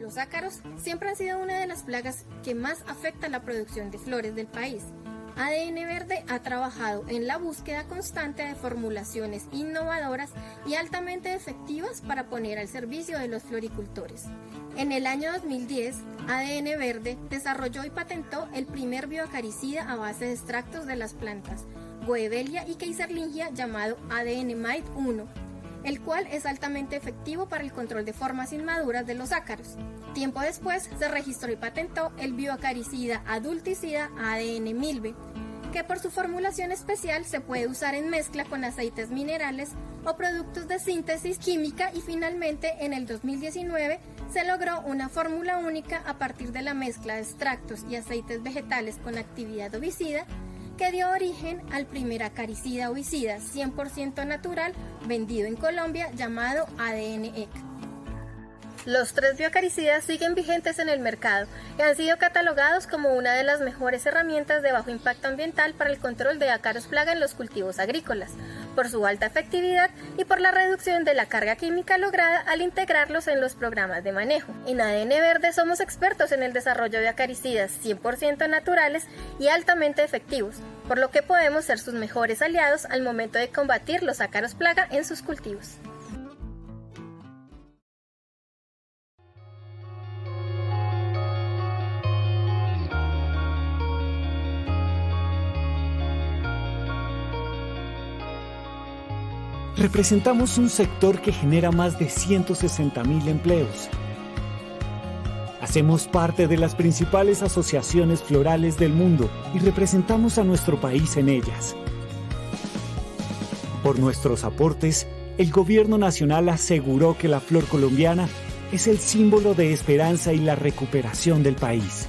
Los ácaros siempre han sido una de las plagas que más afecta la producción de flores del país. ADN Verde ha trabajado en la búsqueda constante de formulaciones innovadoras y altamente efectivas para poner al servicio de los floricultores. En el año 2010, ADN Verde desarrolló y patentó el primer bioacaricida a base de extractos de las plantas Goevelia y Keyserlingia llamado ADN Mite 1, el cual es altamente efectivo para el control de formas inmaduras de los ácaros. Tiempo después se registró y patentó el bioacaricida adulticida ADN Milbe, que por su formulación especial se puede usar en mezcla con aceites minerales o productos de síntesis química, y finalmente en el 2019 se logró una fórmula única a partir de la mezcla de extractos y aceites vegetales con actividad ovicida, que dio origen al primer acaricida ovicida 100% natural vendido en Colombia llamado ADN EC. Los 3 bioacaricidas siguen vigentes en el mercado y han sido catalogados como una de las mejores herramientas de bajo impacto ambiental para el control de ácaros plaga en los cultivos agrícolas, por su alta efectividad y por la reducción de la carga química lograda al integrarlos en los programas de manejo. En ADN Verde somos expertos en el desarrollo de acaricidas 100% naturales y altamente efectivos, por lo que podemos ser sus mejores aliados al momento de combatir los ácaros plaga en sus cultivos. Representamos un sector que genera más de 160.000 empleos. Hacemos parte de las principales asociaciones florales del mundo y representamos a nuestro país en ellas. Por nuestros aportes, el Gobierno Nacional aseguró que la flor colombiana es el símbolo de esperanza y la recuperación del país.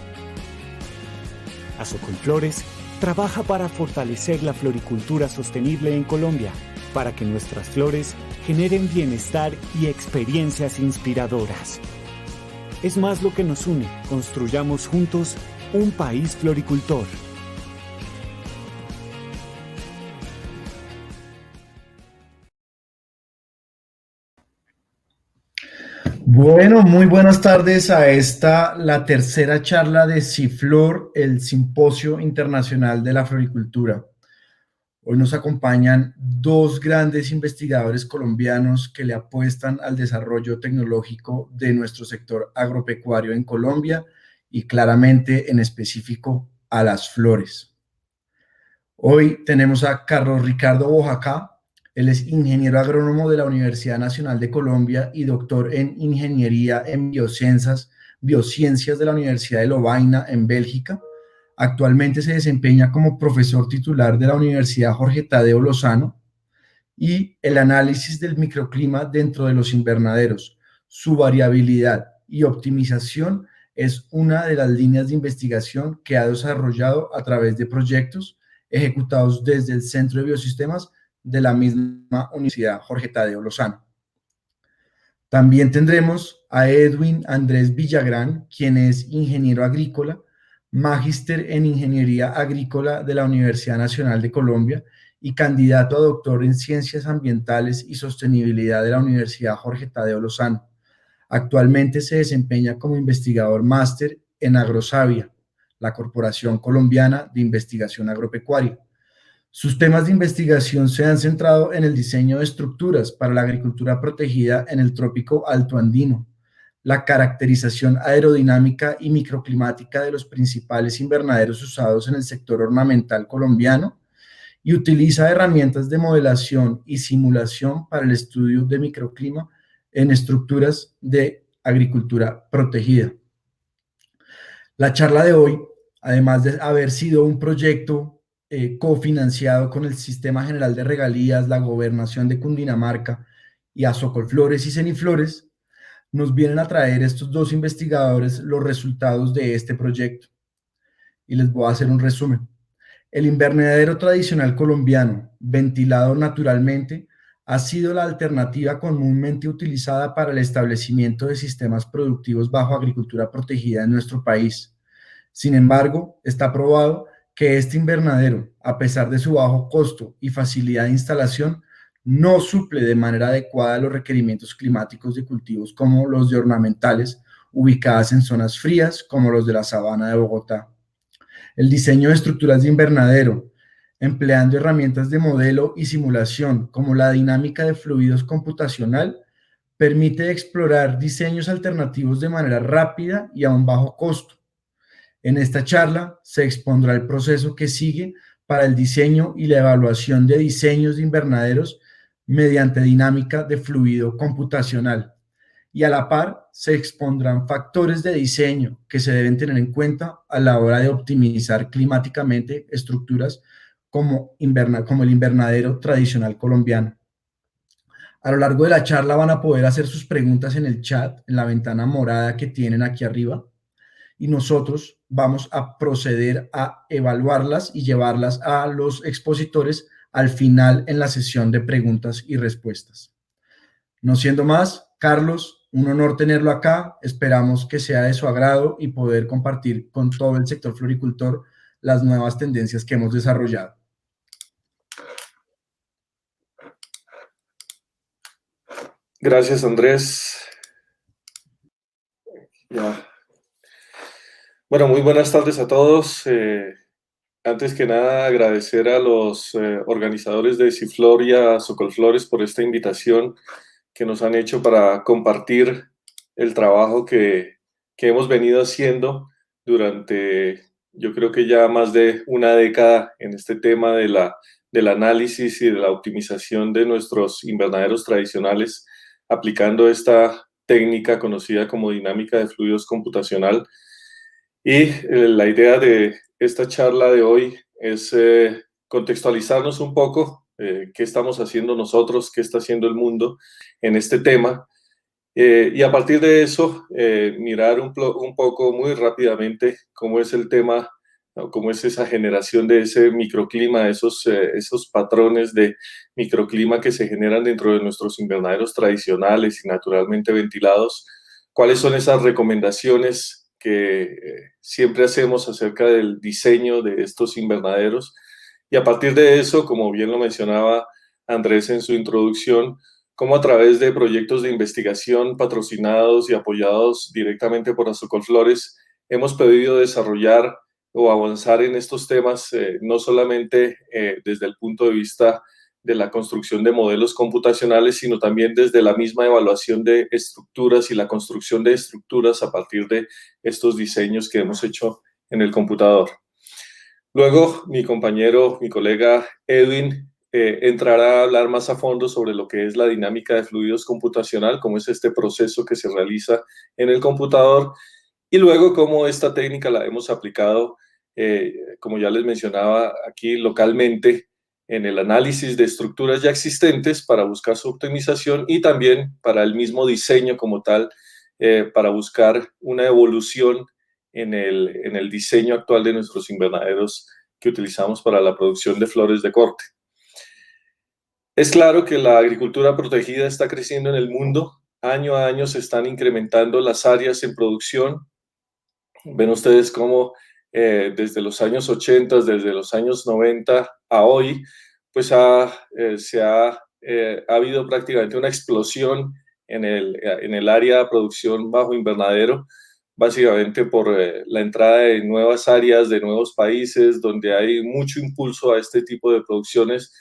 Asocolflores trabaja para fortalecer la floricultura sostenible en Colombia, para que nuestras flores generen bienestar y experiencias inspiradoras. Es más lo que nos une. Construyamos juntos un país floricultor. Bueno, muy buenas tardes a la tercera charla de CIFLOR, el Simposio Internacional de la Floricultura. Hoy nos acompañan 2 grandes investigadores colombianos que le apuestan al desarrollo tecnológico de nuestro sector agropecuario en Colombia y claramente en específico a las flores. Hoy tenemos a Carlos Ricardo Bojacá. Él es ingeniero agrónomo de la Universidad Nacional de Colombia y doctor en Ingeniería en Biociencias de la Universidad de Lovaina en Bélgica. Actualmente se desempeña como profesor titular de la Universidad Jorge Tadeo Lozano, y el análisis del microclima dentro de los invernaderos, su variabilidad y optimización es una de las líneas de investigación que ha desarrollado a través de proyectos ejecutados desde el Centro de Biosistemas de la misma Universidad Jorge Tadeo Lozano. También tendremos a Edwin Andrés Villagrán, quien es ingeniero agrícola, magíster en Ingeniería Agrícola de la Universidad Nacional de Colombia y candidato a doctor en Ciencias Ambientales y Sostenibilidad de la Universidad Jorge Tadeo Lozano. Actualmente se desempeña como investigador máster en Agrosavia, la Corporación Colombiana de Investigación Agropecuaria. Sus temas de investigación se han centrado en el diseño de estructuras para la agricultura protegida en el trópico alto andino, la caracterización aerodinámica y microclimática de los principales invernaderos usados en el sector ornamental colombiano, y utiliza herramientas de modelación y simulación para el estudio de microclima en estructuras de agricultura protegida. La charla de hoy, además de haber sido un proyecto cofinanciado con el Sistema General de Regalías, la Gobernación de Cundinamarca y Asocolflores y Ceniflores, nos vienen a traer estos 2 investigadores los resultados de este proyecto. Y les voy a hacer un resumen. El invernadero tradicional colombiano, ventilado naturalmente, ha sido la alternativa comúnmente utilizada para el establecimiento de sistemas productivos bajo agricultura protegida en nuestro país. Sin embargo, está probado que este invernadero, a pesar de su bajo costo y facilidad de instalación, no suple de manera adecuada los requerimientos climáticos de cultivos como los de ornamentales ubicadas en zonas frías como los de la sabana de Bogotá. El diseño de estructuras de invernadero, empleando herramientas de modelo y simulación como la dinámica de fluidos computacional, permite explorar diseños alternativos de manera rápida y a un bajo costo. En esta charla se expondrá el proceso que sigue para el diseño y la evaluación de diseños de invernaderos mediante dinámica de fluido computacional. Y a la par se expondrán factores de diseño que se deben tener en cuenta a la hora de optimizar climáticamente estructuras como el invernadero tradicional colombiano. A lo largo de la charla van a poder hacer sus preguntas en el chat, en la ventana morada que tienen aquí arriba, y nosotros vamos a proceder a evaluarlas y llevarlas a los expositores al final en la sesión de preguntas y respuestas. No siendo más, Carlos, un honor tenerlo acá. Esperamos que sea de su agrado y poder compartir con todo el sector floricultor las nuevas tendencias que hemos desarrollado. Gracias, Andrés. Ya. Bueno, muy buenas tardes a todos. Antes que nada, agradecer a los organizadores de Ciflor y a Socolflores por esta invitación que nos han hecho para compartir el trabajo que hemos venido haciendo durante, yo creo que ya más de una década en este tema del análisis y de la optimización de nuestros invernaderos tradicionales, aplicando esta técnica conocida como dinámica de fluidos computacional. Y la idea de esta charla de hoy es contextualizarnos un poco qué estamos haciendo nosotros, qué está haciendo el mundo en este tema. Y a partir de eso, mirar un poco muy rápidamente cómo es el tema, cómo es esa generación de ese microclima, esos patrones de microclima que se generan dentro de nuestros invernaderos tradicionales y naturalmente ventilados. ¿Cuáles son esas recomendaciones que siempre hacemos acerca del diseño de estos invernaderos? Y a partir de eso, como bien lo mencionaba Andrés en su introducción, cómo a través de proyectos de investigación patrocinados y apoyados directamente por Socolflores hemos podido desarrollar o avanzar en estos temas, no solamente desde el punto de vista de la construcción de modelos computacionales, sino también desde la misma evaluación de estructuras y la construcción de estructuras a partir de estos diseños que hemos hecho en el computador. Luego, mi colega Edwin entrará a hablar más a fondo sobre lo que es la dinámica de fluidos computacional, cómo es este proceso que se realiza en el computador, y luego cómo esta técnica la hemos aplicado, como ya les mencionaba, aquí localmente en el análisis de estructuras ya existentes para buscar su optimización y también para el mismo diseño como tal, para buscar una evolución en el diseño actual de nuestros invernaderos que utilizamos para la producción de flores de corte. Es claro que la agricultura protegida está creciendo en el mundo. Año a año se están incrementando las áreas en producción. Ven ustedes cómo desde los años 80, desde los años 90 a hoy, pues ha habido prácticamente una explosión en el área de producción bajo invernadero, básicamente por la entrada de nuevas áreas, de nuevos países, donde hay mucho impulso a este tipo de producciones,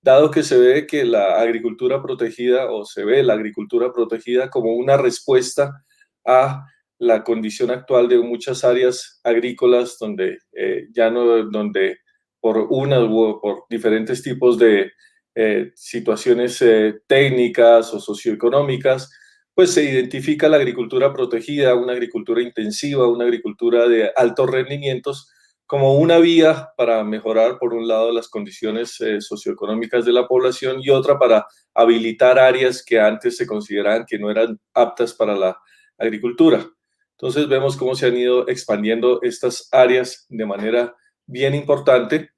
dado que se ve que la agricultura protegida, o se ve la agricultura protegida como una respuesta a la condición actual de muchas áreas agrícolas donde donde por diferentes tipos de situaciones técnicas o socioeconómicas, pues se identifica la agricultura protegida, una agricultura intensiva, una agricultura de altos rendimientos, como una vía para mejorar, por un lado, las condiciones socioeconómicas de la población y otra para habilitar áreas que antes se consideraban que no eran aptas para la agricultura. Entonces vemos cómo se han ido expandiendo estas áreas de manera bien importante,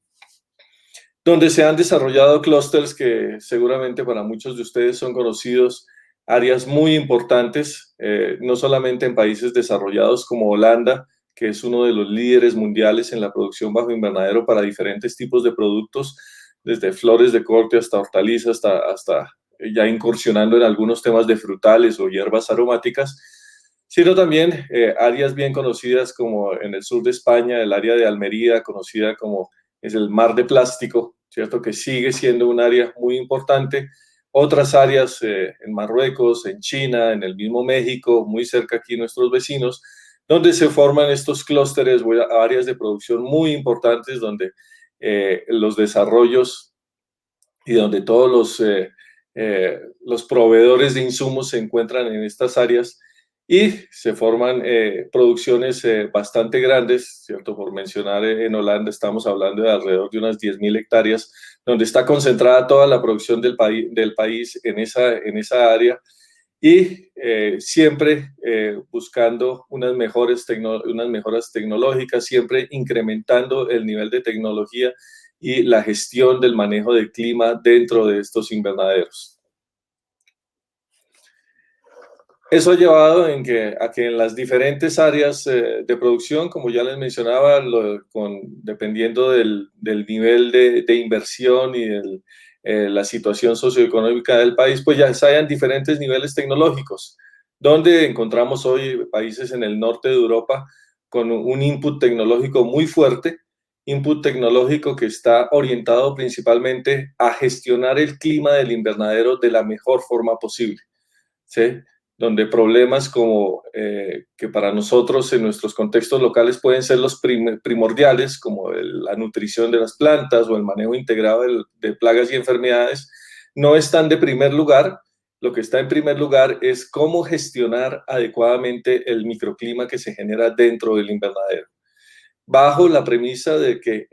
donde se han desarrollado clústeres que seguramente para muchos de ustedes son conocidos, áreas muy importantes, no solamente en países desarrollados como Holanda, que es uno de los líderes mundiales en la producción bajo invernadero para diferentes tipos de productos, desde flores de corte hasta hortalizas, hasta ya incursionando en algunos temas de frutales o hierbas aromáticas, sino también áreas bien conocidas como en el sur de España, el área de Almería, conocida como es el Mar de Plástico, ¿cierto? Que sigue siendo un área muy importante. Otras áreas en Marruecos, en China, en el mismo México, muy cerca aquí nuestros vecinos, donde se forman estos clústeres, áreas de producción muy importantes, donde los desarrollos y donde todos los proveedores de insumos se encuentran en estas áreas y se forman producciones bastante grandes, ¿cierto? Por mencionar, en Holanda estamos hablando de alrededor de unas 10.000 hectáreas, donde está concentrada toda la producción del país en esa área y siempre buscando unas mejoras tecnológicas, siempre incrementando el nivel de tecnología y la gestión del manejo del clima dentro de estos invernaderos. Eso ha llevado a que en las diferentes áreas de producción, como ya les mencionaba, dependiendo del nivel de inversión y la situación socioeconómica del país, pues ya hayan diferentes niveles tecnológicos, donde encontramos hoy países en el norte de Europa con un input tecnológico muy fuerte, input tecnológico que está orientado principalmente a gestionar el clima del invernadero de la mejor forma posible, ¿sí? Donde problemas como que para nosotros en nuestros contextos locales pueden ser los primordiales, como la nutrición de las plantas o el manejo integrado de plagas y enfermedades, no están de primer lugar. Lo que está en primer lugar es cómo gestionar adecuadamente el microclima que se genera dentro del invernadero, bajo la premisa de que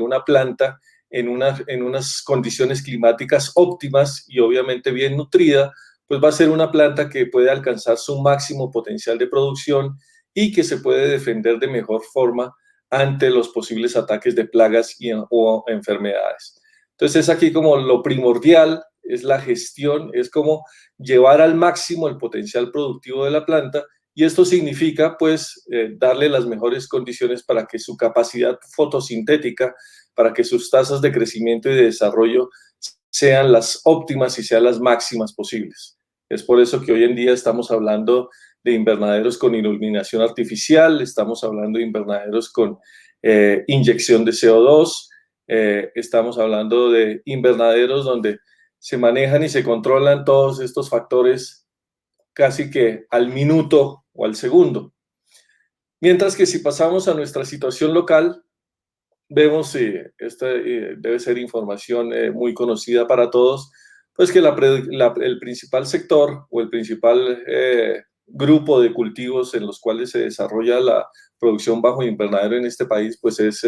una planta en unas condiciones climáticas óptimas y obviamente bien nutrida, pues va a ser una planta que puede alcanzar su máximo potencial de producción y que se puede defender de mejor forma ante los posibles ataques de plagas o enfermedades. Entonces es aquí como lo primordial, es la gestión, es como llevar al máximo el potencial productivo de la planta, y esto significa pues darle las mejores condiciones para que su capacidad fotosintética, para que sus tasas de crecimiento y de desarrollo sean las óptimas y sean las máximas posibles. Es por eso que hoy en día estamos hablando de invernaderos con iluminación artificial, estamos hablando de invernaderos con inyección de CO2, estamos hablando de invernaderos donde se manejan y se controlan todos estos factores casi que al minuto o al segundo. Mientras que si pasamos a nuestra situación local, vemos, esta debe ser información muy conocida para todos, pues que el principal sector o el principal grupo de cultivos en los cuales se desarrolla la producción bajo invernadero en este país, pues es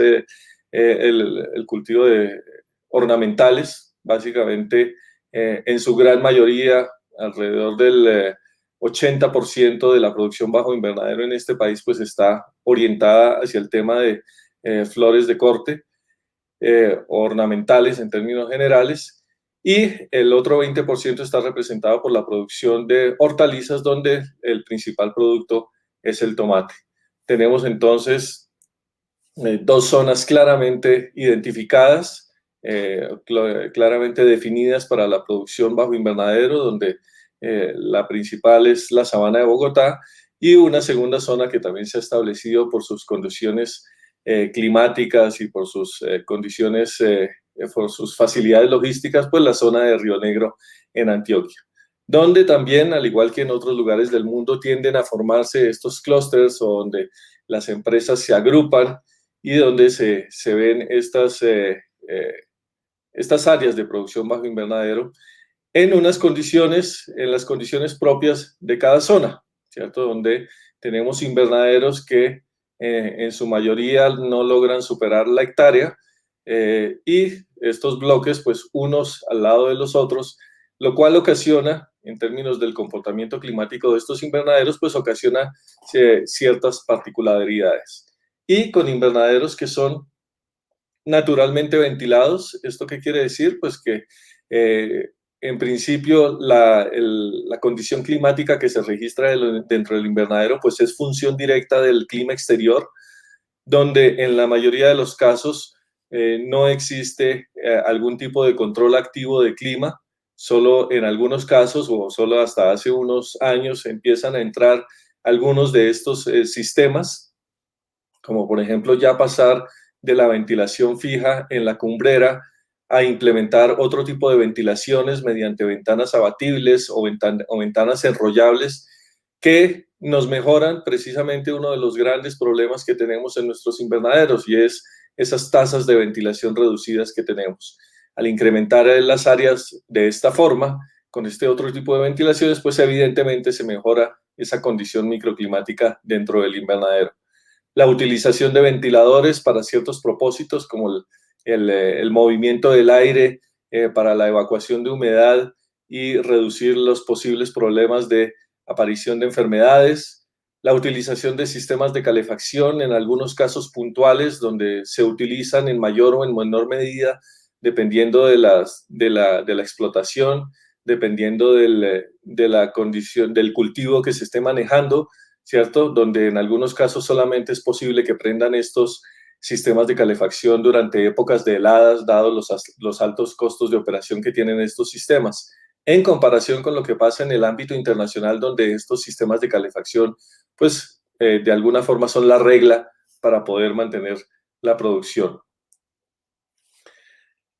el cultivo de ornamentales, básicamente en su gran mayoría, alrededor del 80% de la producción bajo invernadero en este país, pues está orientada hacia el tema de flores de corte, ornamentales en términos generales, y el otro 20% está representado por la producción de hortalizas, donde el principal producto es el tomate. Tenemos entonces dos zonas claramente identificadas, claramente definidas para la producción bajo invernadero, donde la principal es la sabana de Bogotá, y una segunda zona que también se ha establecido por sus condiciones climáticas y por sus condiciones, por sus facilidades logísticas, pues la zona de Río Negro en Antioquia, donde también, al igual que en otros lugares del mundo, tienden a formarse estos clústeres, o donde las empresas se agrupan y donde se ven estas áreas de producción bajo invernadero en las condiciones propias de cada zona, ¿cierto? Donde tenemos invernaderos que en su mayoría no logran superar la hectárea, y estos bloques, pues unos al lado de los otros, lo cual ocasiona, en términos del comportamiento climático de estos invernaderos, pues ocasiona ciertas particularidades. Y con invernaderos que son naturalmente ventilados. ¿Esto qué quiere decir? Pues que en principio la condición climática que se registra dentro del invernadero pues es función directa del clima exterior, donde en la mayoría de los casos no existe algún tipo de control activo de clima, solo en algunos casos o solo hasta hace unos años empiezan a entrar algunos de estos sistemas, como por ejemplo ya pasar de la ventilación fija en la cumbrera a implementar otro tipo de ventilaciones mediante ventanas abatibles o ventanas enrollables que nos mejoran precisamente uno de los grandes problemas que tenemos en nuestros invernaderos, y es esas tasas de ventilación reducidas que tenemos. Al incrementar las áreas de esta forma, con este otro tipo de ventilaciones, pues evidentemente se mejora esa condición microclimática dentro del invernadero. La utilización de ventiladores para ciertos propósitos, como el movimiento del aire para la evacuación de humedad y reducir los posibles problemas de aparición de enfermedades. La utilización de sistemas de calefacción en algunos casos puntuales donde se utilizan en mayor o en menor medida dependiendo de la explotación, dependiendo de la condición del cultivo que se esté manejando, ¿cierto? Donde en algunos casos solamente es posible que prendan estos sistemas de calefacción durante épocas de heladas, dados los altos costos de operación que tienen estos sistemas, en comparación con lo que pasa en el ámbito internacional, donde estos sistemas de calefacción, pues, de alguna forma son la regla para poder mantener la producción.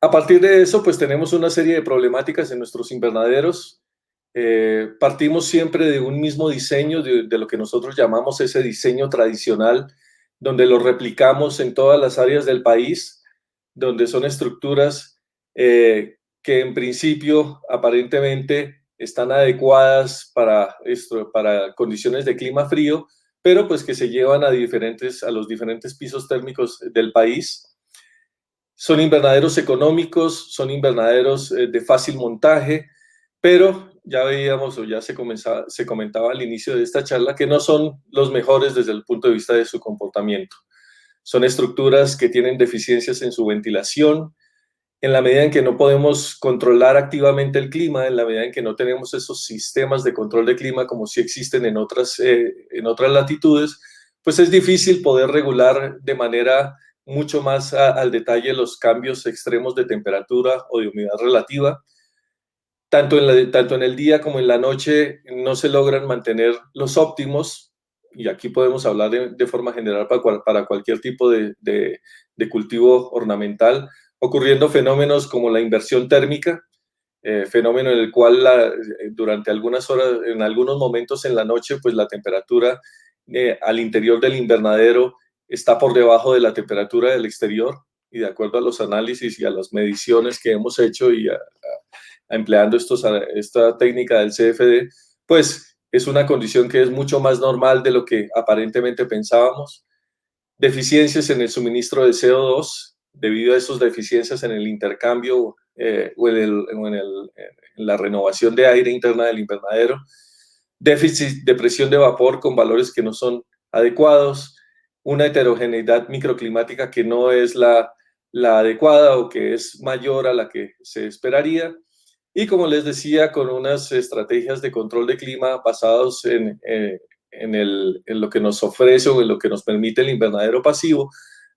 A partir de eso, pues tenemos una serie de problemáticas en nuestros invernaderos. Partimos siempre de un mismo diseño, de lo que nosotros llamamos ese diseño tradicional, donde lo replicamos en todas las áreas del país, donde son estructuras que en principio aparentemente están adecuadas para condiciones de clima frío, pero pues que se llevan a los diferentes pisos térmicos del país. Son invernaderos económicos, son invernaderos de fácil montaje, pero ya veíamos o ya se comentaba al inicio de esta charla que no son los mejores desde el punto de vista de su comportamiento. Son estructuras que tienen deficiencias en su ventilación, en la medida en que no podemos controlar activamente el clima, en la medida en que no tenemos esos sistemas de control de clima como sí existen en otras latitudes, pues es difícil poder regular de manera mucho más al detalle los cambios extremos de temperatura o de humedad relativa. Tanto en el día como en la noche no se logran mantener los óptimos, y aquí podemos hablar de forma general para cualquier tipo de cultivo ornamental, ocurriendo fenómenos como la inversión térmica, fenómeno en el cual durante algunas horas, en algunos momentos en la noche, pues la temperatura al interior del invernadero está por debajo de la temperatura del exterior, y de acuerdo a los análisis y a las mediciones que hemos hecho y empleando esta técnica del CFD, pues es una condición que es mucho más normal de lo que aparentemente pensábamos. Deficiencias en el suministro de CO2, debido a esas deficiencias en el intercambio o en la renovación de aire interna del invernadero. Déficit de presión de vapor con valores que no son adecuados, una heterogeneidad microclimática que no es la adecuada o que es mayor a la que se esperaría. Y como les decía, con unas estrategias de control de clima basados en lo que nos ofrece o en lo que nos permite el invernadero pasivo,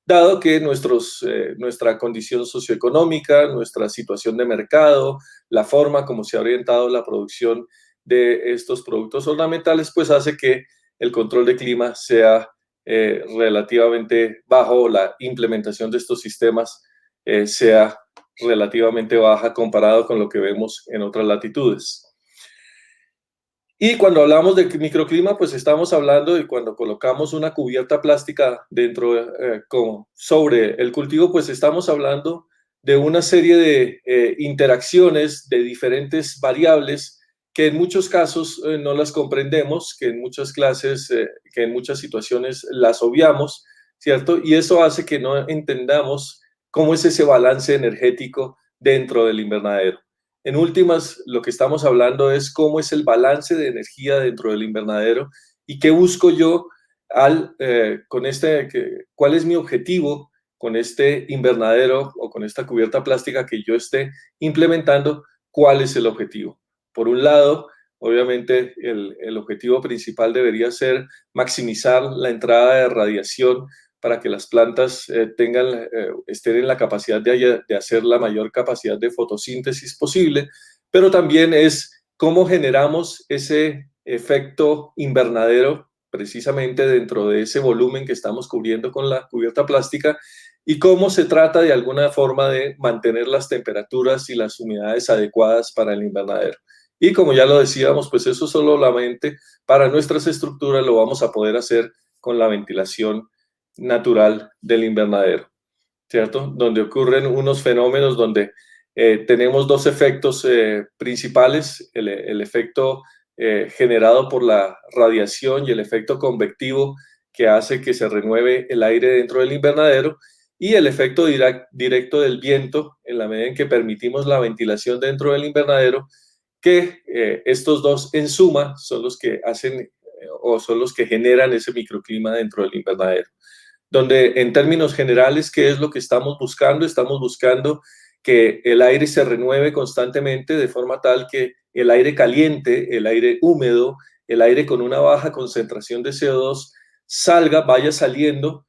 dado que nuestra condición socioeconómica, nuestra situación de mercado, la forma como se ha orientado la producción de estos productos ornamentales, pues hace que el control de clima sea relativamente bajo, la implementación de estos sistemas sea relativamente baja comparado con lo que vemos en otras latitudes. Y cuando hablamos de microclima, pues estamos hablando de cuando colocamos una cubierta plástica sobre el cultivo, pues estamos hablando de una serie de interacciones de diferentes variables que en muchos casos no las comprendemos, que en muchas que en muchas situaciones las obviamos, ¿cierto? Y eso hace que no entendamos cómo es ese balance energético dentro del invernadero. En últimas, lo que estamos hablando es cómo es el balance de energía dentro del invernadero y qué busco yo cuál es mi objetivo con este invernadero o con esta cubierta plástica que yo esté implementando, cuál es el objetivo. Por un lado, obviamente, el objetivo principal debería ser maximizar la entrada de radiación para que las plantas estén en la capacidad de hacer la mayor capacidad de fotosíntesis posible, pero también es cómo generamos ese efecto invernadero precisamente dentro de ese volumen que estamos cubriendo con la cubierta plástica y cómo se trata de alguna forma de mantener las temperaturas y las humedades adecuadas para el invernadero. Y como ya lo decíamos, pues eso solamente para nuestras estructuras lo vamos a poder hacer con la ventilación natural del invernadero, ¿cierto? Donde ocurren unos fenómenos donde tenemos dos efectos principales, el efecto generado por la radiación y el efecto convectivo que hace que se renueve el aire dentro del invernadero, y el efecto directo del viento en la medida en que permitimos la ventilación dentro del invernadero, que estos dos en suma son los que hacen o son los que generan ese microclima dentro del invernadero. Donde en términos generales, ¿qué es lo que estamos buscando? Estamos buscando que el aire se renueve constantemente de forma tal que el aire caliente, el aire húmedo, el aire con una baja concentración de CO2 salga, vaya saliendo,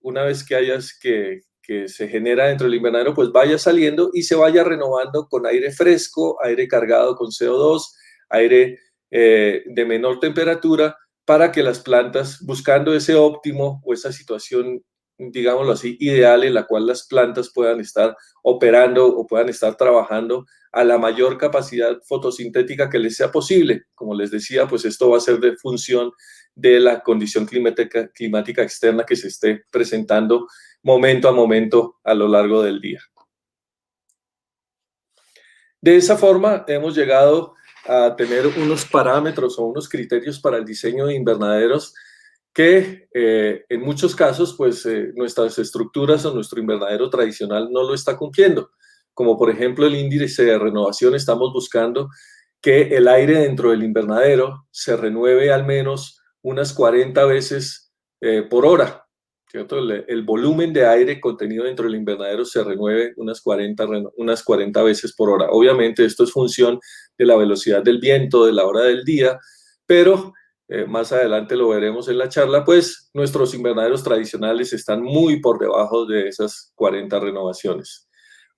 una vez que se genera dentro del invernadero, pues vaya saliendo y se vaya renovando con aire fresco, aire cargado con CO2, aire de menor temperatura, para que las plantas, buscando ese óptimo o esa situación, digámoslo así, ideal en la cual las plantas puedan estar operando o puedan estar trabajando a la mayor capacidad fotosintética que les sea posible. Como les decía, pues esto va a ser de función de la condición climática externa que se esté presentando momento a momento a lo largo del día. De esa forma hemos llegado a tener unos parámetros o unos criterios para el diseño de invernaderos que en muchos casos pues nuestras estructuras o nuestro invernadero tradicional no lo está cumpliendo. Como por ejemplo el índice de renovación, estamos buscando que el aire dentro del invernadero se renueve al menos unas 40 veces por hora, ¿cierto? El volumen de aire contenido dentro del invernadero se renueve unas 40 veces por hora. Obviamente esto es función de la velocidad del viento, de la hora del día, pero más adelante lo veremos en la charla, pues nuestros invernaderos tradicionales están muy por debajo de esas 40 renovaciones.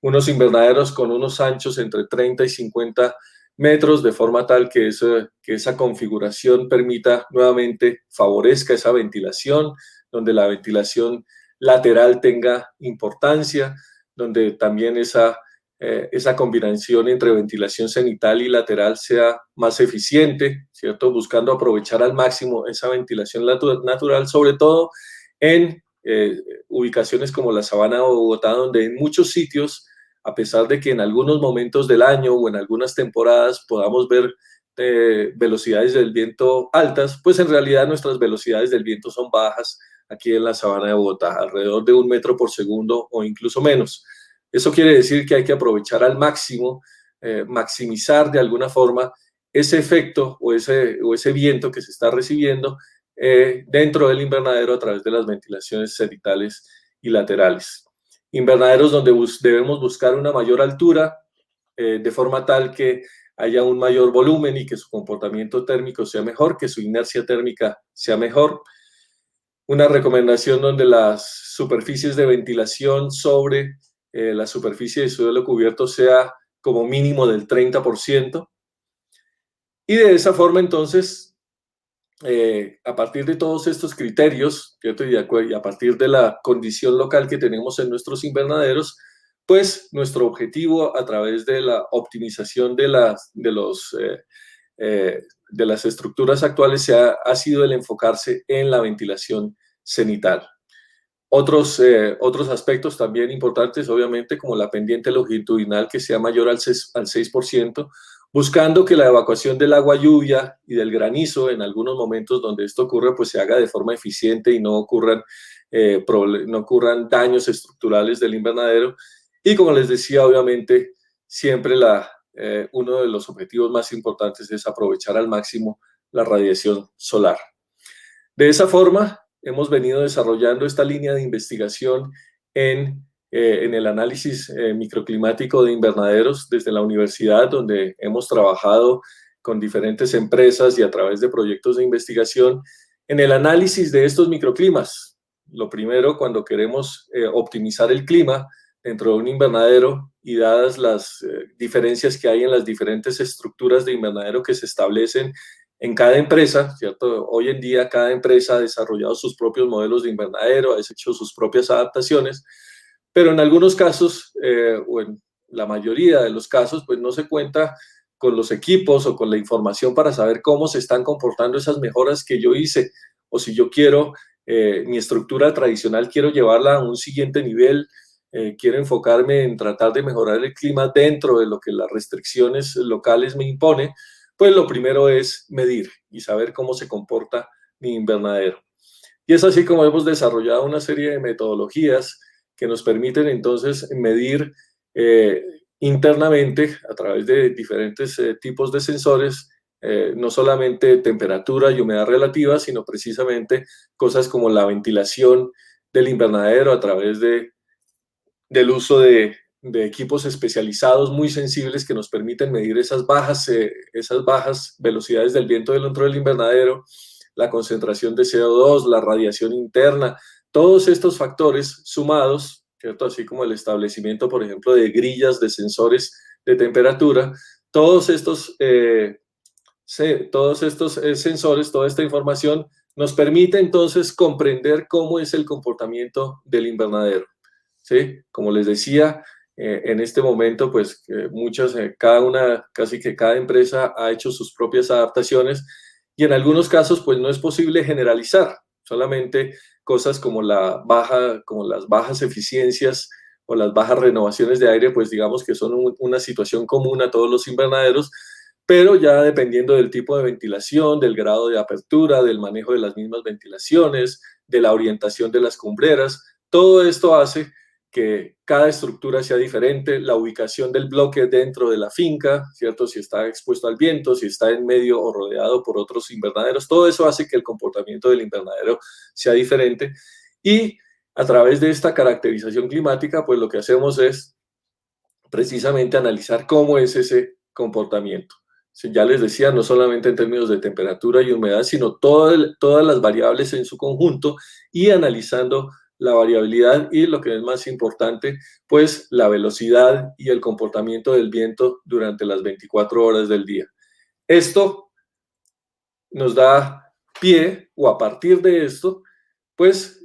Unos invernaderos con unos anchos entre 30 y 50 metros, de forma tal que esa configuración permita nuevamente, favorezca esa ventilación, donde la ventilación lateral tenga importancia, donde también esa combinación entre ventilación cenital y lateral sea más eficiente, ¿cierto? Buscando aprovechar al máximo esa ventilación natural, sobre todo en ubicaciones como la Sabana de Bogotá, donde en muchos sitios, a pesar de que en algunos momentos del año o en algunas temporadas podamos ver velocidades del viento altas, pues en realidad nuestras velocidades del viento son bajas aquí en la Sabana de Bogotá, alrededor de 1 metro por segundo o incluso menos. Eso quiere decir que hay que aprovechar al máximo, maximizar de alguna forma ese efecto o ese viento que se está recibiendo dentro del invernadero a través de las ventilaciones cenitales y laterales. Invernaderos donde debemos buscar una mayor altura de forma tal que haya un mayor volumen y que su comportamiento térmico sea mejor, que su inercia térmica sea mejor. Una recomendación donde las superficies de ventilación sobre la superficie de suelo cubierto sea como mínimo del 30%. Y de esa forma, entonces, a partir de todos estos criterios, y a partir de la condición local que tenemos en nuestros invernaderos, pues nuestro objetivo a través de la optimización de las estructuras actuales ha sido el enfocarse en la ventilación cenital. Otros aspectos también importantes, obviamente, como la pendiente longitudinal que sea mayor al 6%, buscando que la evacuación del agua lluvia y del granizo en algunos momentos donde esto ocurre, pues se haga de forma eficiente y no ocurran daños estructurales del invernadero. Y como les decía, obviamente, siempre uno de los objetivos más importantes es aprovechar al máximo la radiación solar. De esa forma, hemos venido desarrollando esta línea de investigación en el análisis microclimático de invernaderos desde la universidad, donde hemos trabajado con diferentes empresas y a través de proyectos de investigación en el análisis de estos microclimas. Lo primero, cuando queremos optimizar el clima, dentro de un invernadero y dadas las diferencias que hay en las diferentes estructuras de invernadero que se establecen en cada empresa, ¿cierto? Hoy en día cada empresa ha desarrollado sus propios modelos de invernadero, ha hecho sus propias adaptaciones, pero en algunos casos, o en la mayoría de los casos, pues no se cuenta con los equipos o con la información para saber cómo se están comportando esas mejoras que yo hice, o si yo quiero, mi estructura tradicional, quiero llevarla a un siguiente nivel, quiero enfocarme en tratar de mejorar el clima dentro de lo que las restricciones locales me imponen, pues lo primero es medir y saber cómo se comporta mi invernadero. Y es así como hemos desarrollado una serie de metodologías que nos permiten entonces medir internamente a través de diferentes tipos de sensores, no solamente temperatura y humedad relativa, sino precisamente cosas como la ventilación del invernadero a través del uso de equipos especializados muy sensibles que nos permiten medir esas bajas velocidades del viento dentro del invernadero, la concentración de CO2, la radiación interna, todos estos factores sumados, ¿cierto? Así como el establecimiento, por ejemplo, de grillas de sensores de temperatura, todos estos sensores, toda esta información nos permite entonces comprender cómo es el comportamiento del invernadero, ¿sí? Como les decía, en este momento, pues casi que cada empresa ha hecho sus propias adaptaciones y en algunos casos, pues no es posible generalizar, solamente cosas como las bajas eficiencias o las bajas renovaciones de aire, pues digamos que son una situación común a todos los invernaderos, pero ya dependiendo del tipo de ventilación, del grado de apertura, del manejo de las mismas ventilaciones, de la orientación de las cumbreras, todo esto hace que cada estructura sea diferente, la ubicación del bloque dentro de la finca, ¿cierto? Si está expuesto al viento, si está en medio o rodeado por otros invernaderos, todo eso hace que el comportamiento del invernadero sea diferente. Y a través de esta caracterización climática, pues lo que hacemos es precisamente analizar cómo es ese comportamiento. Ya les decía, no solamente en términos de temperatura y humedad, sino todas las variables en su conjunto y analizando la variabilidad y lo que es más importante, pues la velocidad y el comportamiento del viento durante las 24 horas del día. Esto nos da pie, o a partir de esto, pues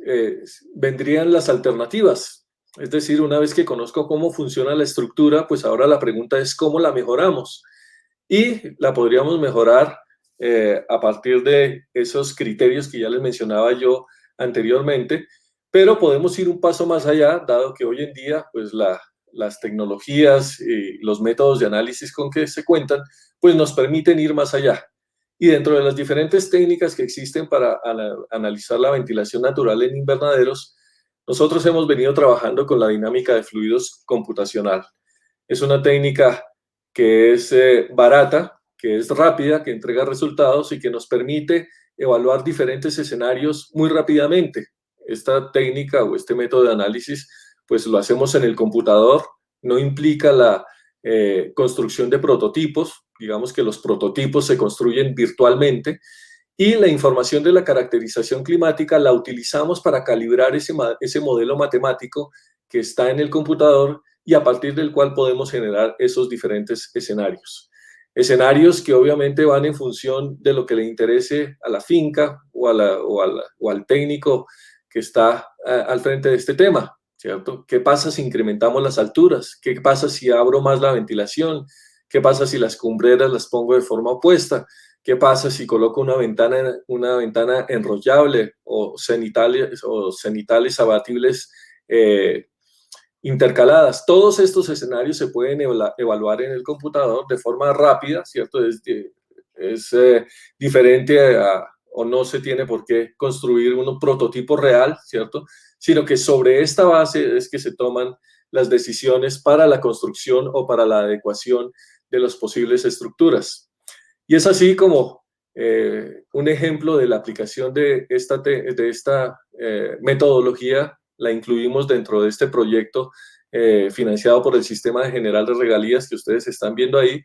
vendrían las alternativas. Es decir, una vez que conozco cómo funciona la estructura, pues ahora la pregunta es cómo la mejoramos. Y la podríamos mejorar a partir de esos criterios que ya les mencionaba yo anteriormente, pero podemos ir un paso más allá, dado que hoy en día pues las tecnologías y los métodos de análisis con que se cuentan, pues nos permiten ir más allá. Y dentro de las diferentes técnicas que existen para analizar la ventilación natural en invernaderos, nosotros hemos venido trabajando con la dinámica de fluidos computacional. Es una técnica que es barata, que es rápida, que entrega resultados y que nos permite evaluar diferentes escenarios muy rápidamente. Esta técnica o este método de análisis, pues lo hacemos en el computador, no implica la construcción de prototipos, digamos que los prototipos se construyen virtualmente, y la información de la caracterización climática la utilizamos para calibrar ese modelo matemático que está en el computador y a partir del cual podemos generar esos diferentes escenarios. Escenarios que obviamente van en función de lo que le interese a la finca o al técnico que está al frente de este tema, ¿cierto? ¿Qué pasa si incrementamos las alturas? ¿Qué pasa si abro más la ventilación? ¿Qué pasa si las cumbreras las pongo de forma opuesta? ¿Qué pasa si coloco una ventana enrollable o cenitales abatibles intercaladas? Todos estos escenarios se pueden evaluar en el computador de forma rápida, ¿cierto? Es diferente o no se tiene por qué construir un prototipo real, ¿cierto? Sino que sobre esta base es que se toman las decisiones para la construcción o para la adecuación de las posibles estructuras. Y es así como un ejemplo de la aplicación de esta metodología la incluimos dentro de este proyecto financiado por el Sistema General de Regalías que ustedes están viendo ahí,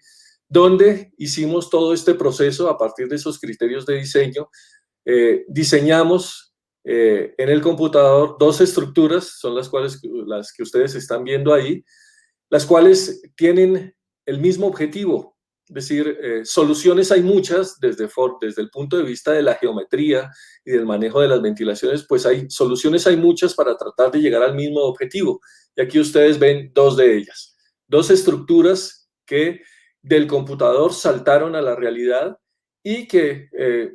donde hicimos todo este proceso a partir de esos criterios de diseño. Diseñamos en el computador dos estructuras, son las que ustedes están viendo ahí, las cuales tienen el mismo objetivo. Es decir, soluciones hay muchas desde el punto de vista de la geometría y del manejo de las ventilaciones, pues soluciones hay muchas para tratar de llegar al mismo objetivo. Y aquí ustedes ven dos de ellas. Dos estructuras que del computador saltaron a la realidad y que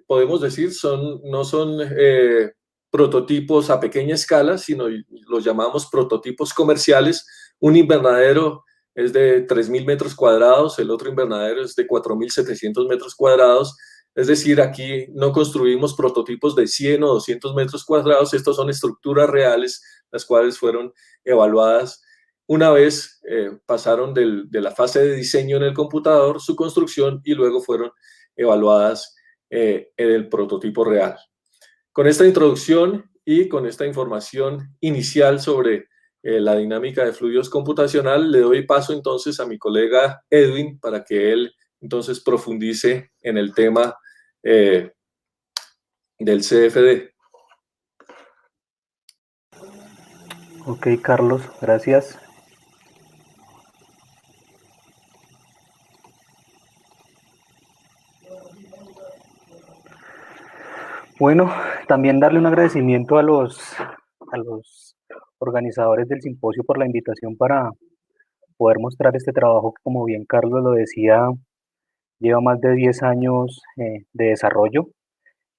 podemos decir no son prototipos a pequeña escala, sino los llamamos prototipos comerciales. Un invernadero es de 3.000 metros cuadrados, el otro invernadero es de 4.700 metros cuadrados. Es decir, aquí no construimos prototipos de 100 o 200 metros cuadrados, estos son estructuras reales, las cuales fueron evaluadas una vez pasaron de la fase de diseño en el computador, su construcción, y luego fueron evaluadas en el prototipo real. Con esta introducción y con esta información inicial sobre la dinámica de fluidos computacional, le doy paso entonces a mi colega Edwin para que él entonces profundice en el tema del CFD. Ok, Carlos, gracias. Bueno, también darle un agradecimiento a los organizadores del simposio por la invitación para poder mostrar este trabajo que, como bien Carlos lo decía, lleva más de 10 años de desarrollo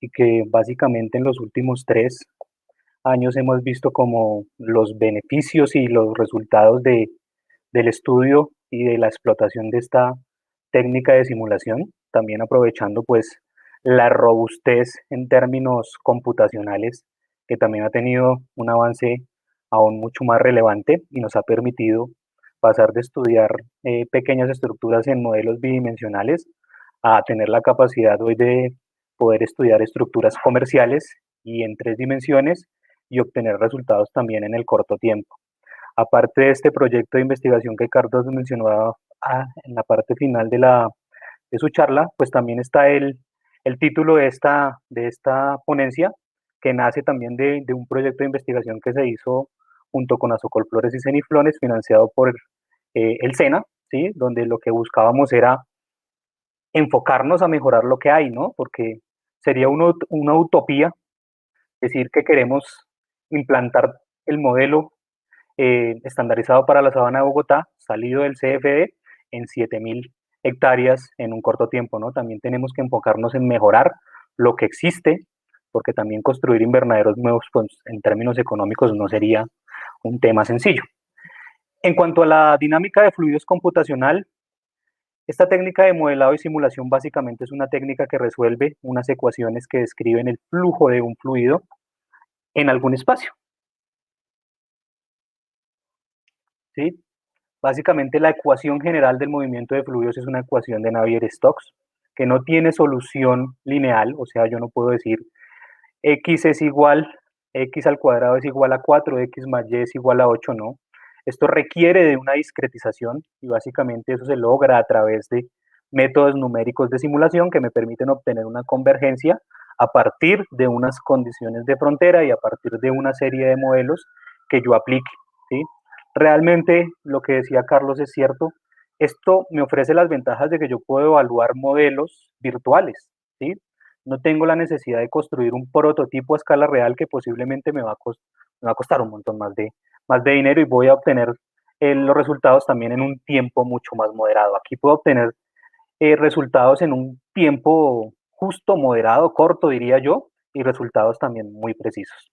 y que básicamente en los últimos 3 años hemos visto como los beneficios y los resultados del estudio y de la explotación de esta técnica de simulación, también aprovechando pues la robustez en términos computacionales, que también ha tenido un avance aún mucho más relevante y nos ha permitido pasar de estudiar pequeñas estructuras en modelos bidimensionales a tener la capacidad hoy de poder estudiar estructuras comerciales y en 3 dimensiones y obtener resultados también en el corto tiempo. Aparte de este proyecto de investigación que Carlos mencionaba en la parte final de su charla, pues también está el título de esta ponencia, que nace también de un proyecto de investigación que se hizo junto con Azocolflores y Ceniflones, financiado por el SENA, ¿sí? Donde lo que buscábamos era enfocarnos a mejorar lo que hay, ¿no? Porque sería una utopía decir que queremos implantar el modelo estandarizado para la sabana de Bogotá, salido del CFD, en 7.000 hectáreas en un corto tiempo, ¿no? También tenemos que enfocarnos en mejorar lo que existe, porque también construir invernaderos nuevos, pues, en términos económicos no sería un tema sencillo. En cuanto a la dinámica de fluidos computacional, esta técnica de modelado y simulación básicamente es una técnica que resuelve unas ecuaciones que describen el flujo de un fluido en algún espacio. ¿Sí? Básicamente la ecuación general del movimiento de fluidos es una ecuación de Navier-Stokes que no tiene solución lineal, o sea, yo no puedo decir x es igual, x al cuadrado es igual a 4, x más y es igual a 8, no. Esto requiere de una discretización y básicamente eso se logra a través de métodos numéricos de simulación que me permiten obtener una convergencia a partir de unas condiciones de frontera y a partir de una serie de modelos que yo aplique, ¿sí? Realmente lo que decía Carlos es cierto, esto me ofrece las ventajas de que yo puedo evaluar modelos virtuales, ¿sí? No tengo la necesidad de construir un prototipo a escala real que posiblemente me va a costar un montón más de dinero y voy a obtener los resultados también en un tiempo mucho más moderado. Aquí puedo obtener resultados en un tiempo justo, moderado, corto, diría yo, y resultados también muy precisos.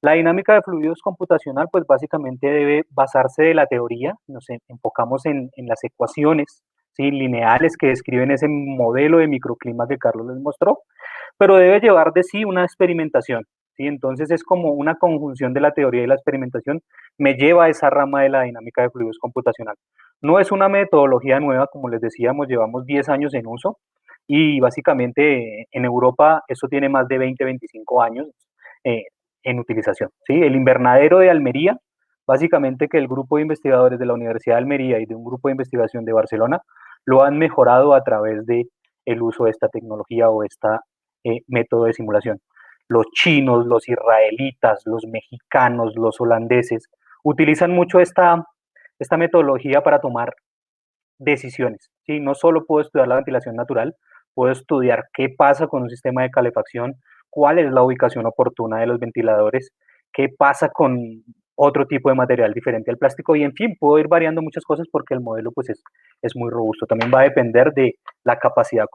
La dinámica de fluidos computacional, pues básicamente debe basarse de la teoría, nos enfocamos en las ecuaciones, ¿sí? Lineales que describen ese modelo de microclima que Carlos les mostró, pero debe llevar de sí una experimentación, ¿sí? Entonces es como una conjunción de la teoría y la experimentación me lleva a esa rama de la dinámica de fluidos computacional. No es una metodología nueva, como les decíamos, llevamos 10 años en uso y básicamente en Europa eso tiene más de 20, 25 años en utilización, ¿sí? El invernadero de Almería, básicamente que el grupo de investigadores de la Universidad de Almería y de un grupo de investigación de Barcelona lo han mejorado a través de el uso de esta tecnología o este método de simulación. los chinos, los israelitas, los mexicanos, los holandeses, utilizan mucho esta metodología para tomar decisiones, ¿sí? No solo puedo estudiar la ventilación natural, puedo estudiar qué pasa con un sistema de calefacción, cuál es la ubicación oportuna de los ventiladores, qué pasa con otro tipo de material diferente al plástico y en fin, puedo ir variando muchas cosas porque el modelo pues es muy robusto. También va a depender de la capacidad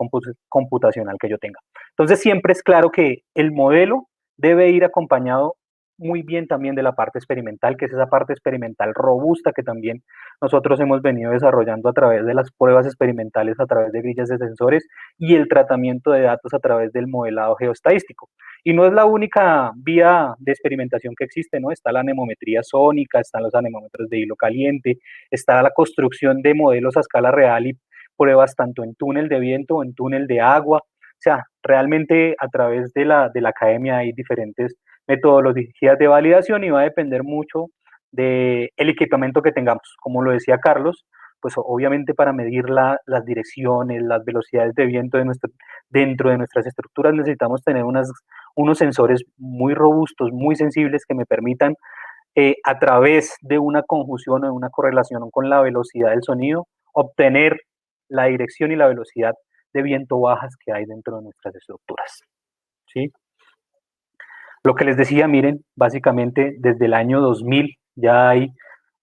computacional que yo tenga. Entonces siempre es claro que el modelo debe ir acompañado muy bien también de la parte experimental, que es esa parte experimental robusta que también nosotros hemos venido desarrollando a través de las pruebas experimentales, a través de grillas de sensores y el tratamiento de datos a través del modelado geoestadístico. Y no es la única vía de experimentación que existe, ¿no? Está la anemometría sónica, están los anemómetros de hilo caliente, está la construcción de modelos a escala real y pruebas tanto en túnel de viento o en túnel de agua. O sea, realmente a través de la academia hay diferentes metodologías de validación y va a depender mucho del equipamiento que tengamos. Como lo decía Carlos, pues obviamente para medir las direcciones, las velocidades de viento dentro de nuestras estructuras necesitamos tener unos sensores muy robustos, muy sensibles que me permitan a través de una conjunción o de una correlación con la velocidad del sonido, obtener la dirección y la velocidad de viento bajas que hay dentro de nuestras estructuras. ¿Sí? Lo que les decía, miren, básicamente desde el año 2000 ya hay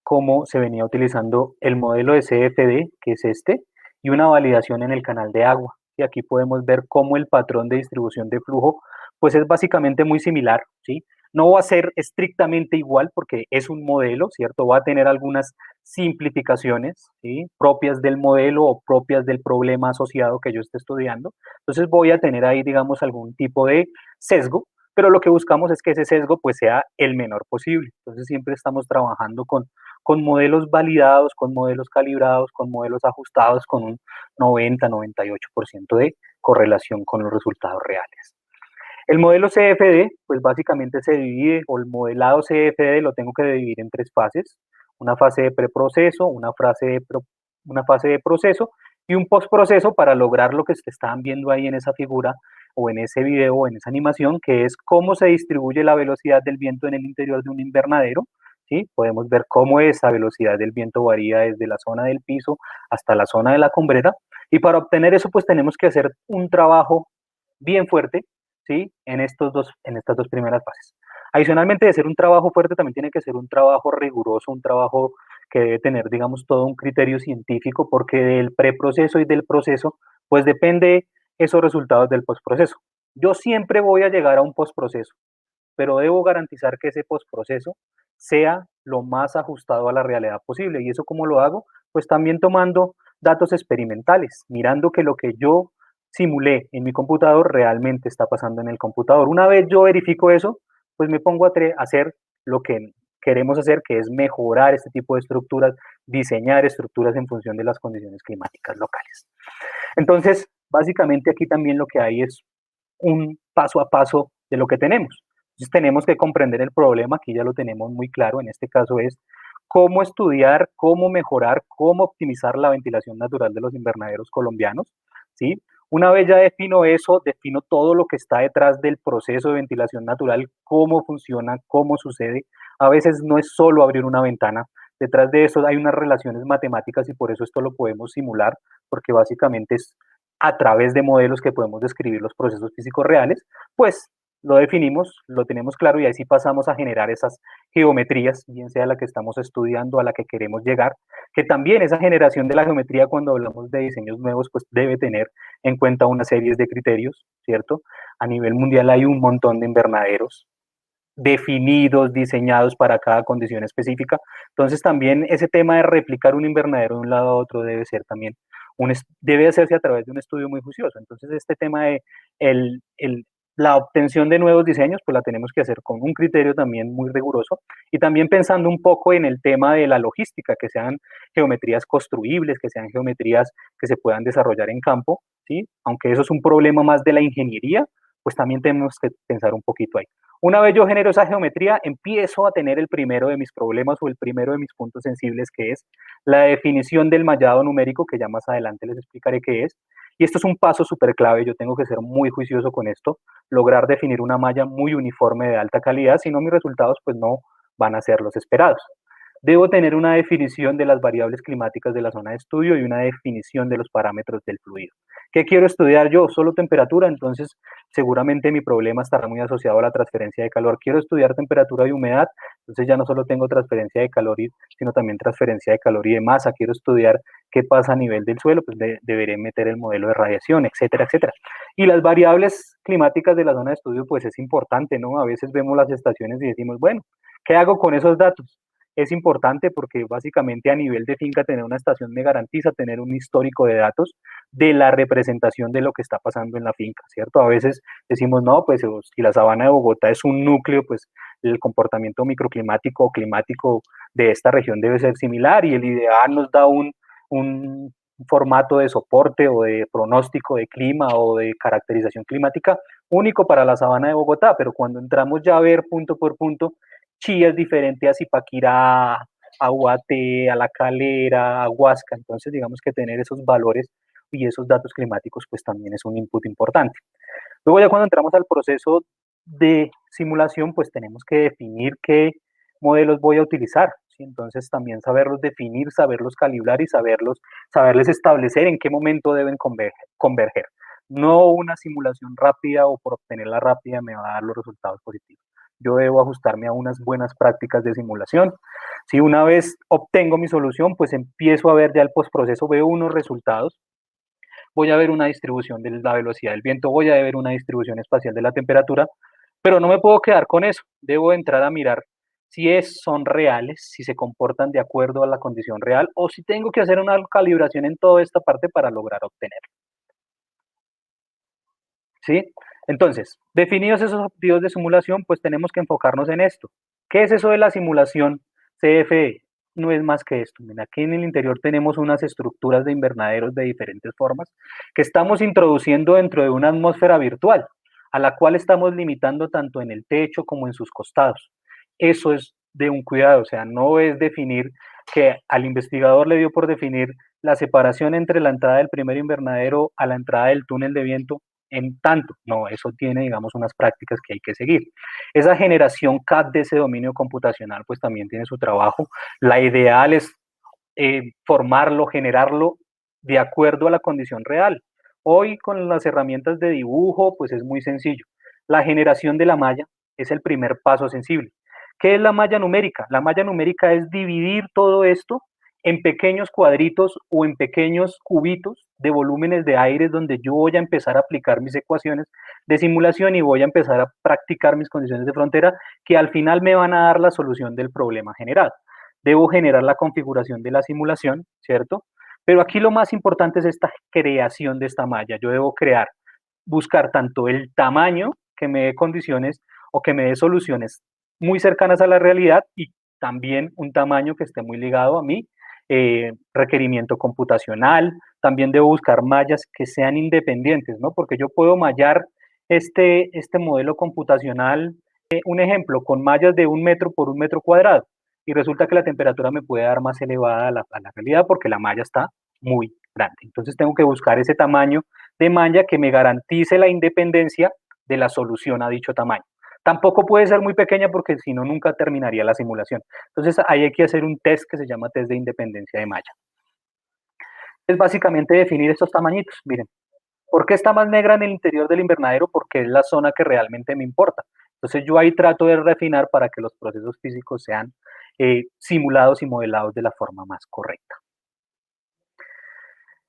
cómo se venía utilizando el modelo de CFD, que es este, y una validación en el canal de agua. Y aquí podemos ver cómo el patrón de distribución de flujo pues es básicamente muy similar, ¿sí? No va a ser estrictamente igual porque es un modelo, ¿cierto? Va a tener algunas simplificaciones, ¿sí? Propias del modelo o propias del problema asociado que yo esté estudiando. Entonces voy a tener ahí, digamos, algún tipo de sesgo, pero lo que buscamos es que ese sesgo pues sea el menor posible. Entonces siempre estamos trabajando con modelos validados, con modelos calibrados, con modelos ajustados con un 90-98% de correlación con los resultados reales. El modelo CFD, pues básicamente se divide, o el modelado CFD lo tengo que dividir en tres fases, una fase de preproceso, una fase de proceso y un postproceso para lograr lo que se estaban viendo ahí en esa figura o en ese video o en esa animación, que es cómo se distribuye la velocidad del viento en el interior de un invernadero. ¿Sí? Podemos ver cómo esa velocidad del viento varía desde la zona del piso hasta la zona de la cumbrera, y para obtener eso pues tenemos que hacer un trabajo bien fuerte, ¿sí? En estas dos primeras fases. Adicionalmente de ser un trabajo fuerte, también tiene que ser un trabajo riguroso, un trabajo que debe tener, digamos, todo un criterio científico, porque del preproceso y del proceso, pues depende esos resultados del postproceso. Yo siempre voy a llegar a un postproceso, pero debo garantizar que ese postproceso sea lo más ajustado a la realidad posible. ¿Y eso cómo lo hago? Pues también tomando datos experimentales, mirando que lo que yo simulé en mi computador realmente está pasando en el computador. Una vez yo verifico eso, pues me pongo a hacer lo que queremos hacer, que es mejorar este tipo de estructuras, diseñar estructuras en función de las condiciones climáticas locales. Entonces, básicamente aquí también lo que hay es un paso a paso de lo que tenemos. Entonces tenemos que comprender el problema, aquí ya lo tenemos muy claro, en este caso es cómo estudiar, cómo mejorar, cómo optimizar la ventilación natural de los invernaderos colombianos, ¿sí? Una vez ya defino eso, defino todo lo que está detrás del proceso de ventilación natural, cómo funciona, cómo sucede. A veces no es solo abrir una ventana, detrás de eso hay unas relaciones matemáticas y por eso esto lo podemos simular, porque básicamente es a través de modelos que podemos describir los procesos físicos reales, pues lo definimos, lo tenemos claro y ahí sí pasamos a generar esas geometrías, bien sea la que estamos estudiando, a la que queremos llegar, que también esa generación de la geometría cuando hablamos de diseños nuevos, pues debe tener en cuenta una serie de criterios, ¿cierto? A nivel mundial hay un montón de invernaderos definidos, diseñados para cada condición específica. Entonces también ese tema de replicar un invernadero de un lado a otro debe ser también debe hacerse a través de un estudio muy juicioso. Entonces este tema de la obtención de nuevos diseños, pues la tenemos que hacer con un criterio también muy riguroso y también pensando un poco en el tema de la logística, que sean geometrías construibles, que sean geometrías que se puedan desarrollar en campo, ¿sí? Aunque eso es un problema más de la ingeniería, pues también tenemos que pensar un poquito ahí. Una vez yo genero esa geometría, empiezo a tener el primero de mis problemas o el primero de mis puntos sensibles, que es la definición del mallado numérico, que ya más adelante les explicaré qué es, Y esto es un paso súper clave, yo tengo que ser muy juicioso con esto, lograr definir una malla muy uniforme de alta calidad, si no mis resultados pues no van a ser los esperados. Debo tener una definición de las variables climáticas de la zona de estudio y una definición de los parámetros del fluido. ¿Qué quiero estudiar yo? Solo temperatura, entonces seguramente mi problema estará muy asociado a la transferencia de calor. Quiero estudiar temperatura y humedad, entonces ya no solo tengo transferencia de calor, sino también transferencia de calor y de masa. Quiero estudiar qué pasa a nivel del suelo, pues deberé meter el modelo de radiación, etcétera, etcétera. Y las variables climáticas de la zona de estudio, pues es importante, ¿no? A veces vemos las estaciones y decimos, bueno, ¿qué hago con esos datos? Es importante porque básicamente a nivel de finca tener una estación me garantiza tener un histórico de datos de la representación de lo que está pasando en la finca, ¿cierto? A veces decimos, no, pues si la sabana de Bogotá es un núcleo, pues el comportamiento microclimático o climático de esta región debe ser similar y el IDEA nos da un formato de soporte o de pronóstico de clima o de caracterización climática único para la sabana de Bogotá, pero cuando entramos ya a ver punto por punto, Chía es diferente a Zipaquirá, a Guate, a La Calera, a Huasca, entonces digamos que tener esos valores y esos datos climáticos pues también es un input importante. Luego ya cuando entramos al proceso de simulación pues tenemos que definir qué modelos voy a utilizar, ¿sí? Entonces también saberlos definir, saberlos calibrar y saberles establecer en qué momento deben converger. No una simulación rápida o por obtenerla rápida me va a dar los resultados positivos. Yo debo ajustarme a unas buenas prácticas de simulación. Si una vez obtengo mi solución, pues empiezo a ver ya el postproceso, veo unos resultados, voy a ver una distribución de la velocidad del viento, voy a ver una distribución espacial de la temperatura, pero no me puedo quedar con eso, debo entrar a mirar si son reales, si se comportan de acuerdo a la condición real o si tengo que hacer una calibración en toda esta parte para lograr obtenerlo. ¿Sí? Entonces, definidos esos objetivos de simulación, pues tenemos que enfocarnos en esto. ¿Qué es eso de la simulación CFE? No es más que esto. Mira, aquí en el interior tenemos unas estructuras de invernaderos de diferentes formas que estamos introduciendo dentro de una atmósfera virtual, a la cual estamos limitando tanto en el techo como en sus costados. Eso es de un cuidado, o sea, no es definir que al investigador le dio por definir la separación entre la entrada del primer invernadero a la entrada del túnel de viento en tanto, no, eso tiene, digamos, unas prácticas que hay que seguir. Esa generación CAD de ese dominio computacional, pues también tiene su trabajo. La ideal es formarlo, generarlo de acuerdo a la condición real. Hoy con las herramientas de dibujo, pues es muy sencillo. La generación de la malla es el primer paso sensible. ¿Qué es la malla numérica? La malla numérica es dividir todo esto en pequeños cuadritos o en pequeños cubitos de volúmenes de aire donde yo voy a empezar a aplicar mis ecuaciones de simulación y voy a empezar a practicar mis condiciones de frontera que al final me van a dar la solución del problema generado. Debo generar la configuración de la simulación, ¿cierto? Pero aquí lo más importante es esta creación de esta malla. Yo debo buscar tanto el tamaño que me dé condiciones o que me dé soluciones muy cercanas a la realidad y también un tamaño que esté muy ligado a mi requerimiento computacional. También debo buscar mallas que sean independientes, ¿no? Porque yo puedo mallar este modelo computacional, un ejemplo, con mallas de 1 metro por 1 metro cuadrado y resulta que la temperatura me puede dar más elevada a la realidad porque la malla está muy grande. Entonces tengo que buscar ese tamaño de malla que me garantice la independencia de la solución a dicho tamaño. Tampoco puede ser muy pequeña porque si no nunca terminaría la simulación. Entonces ahí hay que hacer un test que se llama test de independencia de malla. Es básicamente definir estos tamañitos. Miren, ¿por qué está más negra en el interior del invernadero? Porque es la zona que realmente me importa. Entonces yo ahí trato de refinar para que los procesos físicos sean simulados y modelados de la forma más correcta.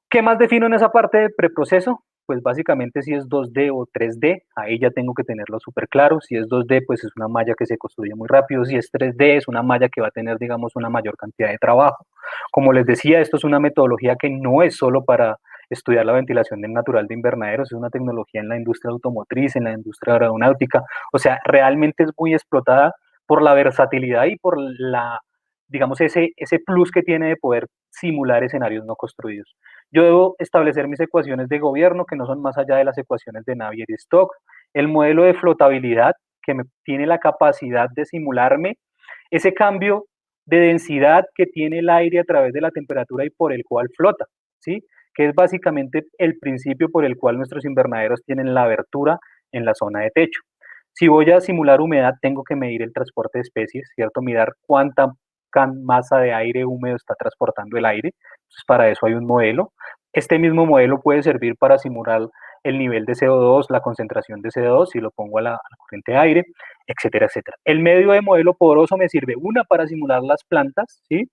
¿Qué más defino en esa parte de preproceso? Pues básicamente si es 2D o 3D, ahí ya tengo que tenerlo súper claro. Si es 2D, pues es una malla que se construye muy rápido. Si es 3D, es una malla que va a tener, digamos, una mayor cantidad de trabajo. Como les decía, esto es una metodología que no es solo para estudiar la ventilación natural de invernaderos, es una tecnología en la industria automotriz, en la industria aeronáutica. O sea, realmente es muy explotada por la versatilidad y por la, digamos, ese plus que tiene de poder simular escenarios no construidos. Yo debo establecer mis ecuaciones de gobierno, que no son más allá de las ecuaciones de Navier-Stokes, el modelo de flotabilidad, que tiene la capacidad de simularme ese cambio de densidad que tiene el aire a través de la temperatura y por el cual flota, ¿sí? que es básicamente el principio por el cual nuestros invernaderos tienen la abertura en la zona de techo. Si voy a simular humedad, tengo que medir el transporte de especies, ¿cierto? Mirar cuánta masa de aire húmedo está transportando el aire. Entonces, para eso hay un modelo. Este mismo modelo puede servir para simular el nivel de CO2, la concentración de CO2, si lo pongo a la corriente de aire, etcétera, etcétera. El medio de modelo poroso me sirve, una, para simular las plantas, ¿sí?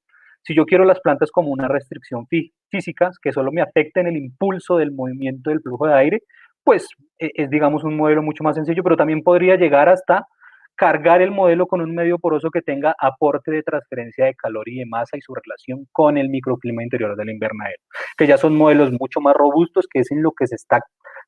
Si yo quiero las plantas como una restricción física, que solo me afecten el impulso del movimiento del flujo de aire, pues es, digamos, un modelo mucho más sencillo, pero también podría llegar hasta cargar el modelo con un medio poroso que tenga aporte de transferencia de calor y de masa y su relación con el microclima interior del invernadero, que ya son modelos mucho más robustos, que es en lo que se está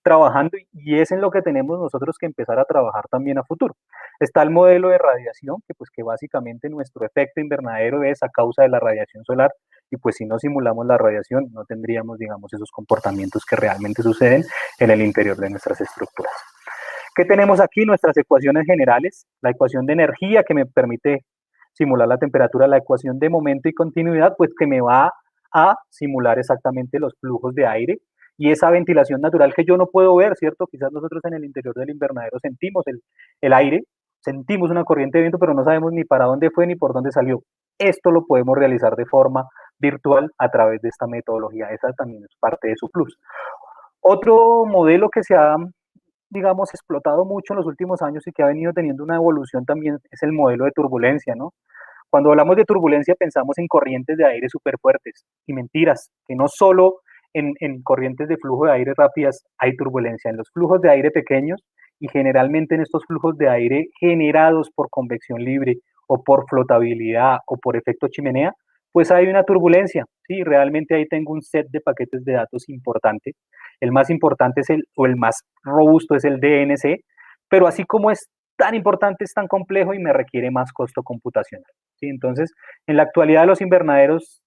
trabajando y es en lo que tenemos nosotros que empezar a trabajar también a futuro. Está el modelo de radiación, que básicamente nuestro efecto invernadero es a causa de la radiación solar, y pues si no simulamos la radiación no tendríamos, digamos, esos comportamientos que realmente suceden en el interior de nuestras estructuras. ¿Qué tenemos aquí? Nuestras ecuaciones generales, la ecuación de energía que me permite simular la temperatura, la ecuación de momento y continuidad, pues que me va a simular exactamente los flujos de aire y esa ventilación natural que yo no puedo ver, ¿cierto? Quizás nosotros en el interior del invernadero sentimos el aire, sentimos una corriente de viento, pero no sabemos ni para dónde fue ni por dónde salió. Esto lo podemos realizar de forma virtual a través de esta metodología. Esa también es parte de su plus. Otro modelo que se ha, digamos, explotado mucho en los últimos años y que ha venido teniendo una evolución también es el modelo de turbulencia, ¿no? Cuando hablamos de turbulencia pensamos en corrientes de aire súper fuertes y mentiras, que no solo en corrientes de flujo de aire rápidas hay turbulencia, en los flujos de aire pequeños y generalmente en estos flujos de aire generados por convección libre o por flotabilidad o por efecto chimenea, pues hay una turbulencia, ¿sí? Realmente ahí tengo un set de paquetes de datos importante. El más importante es el más robusto es el DNC, pero así como es tan importante, es tan complejo y me requiere más costo computacional, ¿sí? Entonces, en la actualidad los invernaderos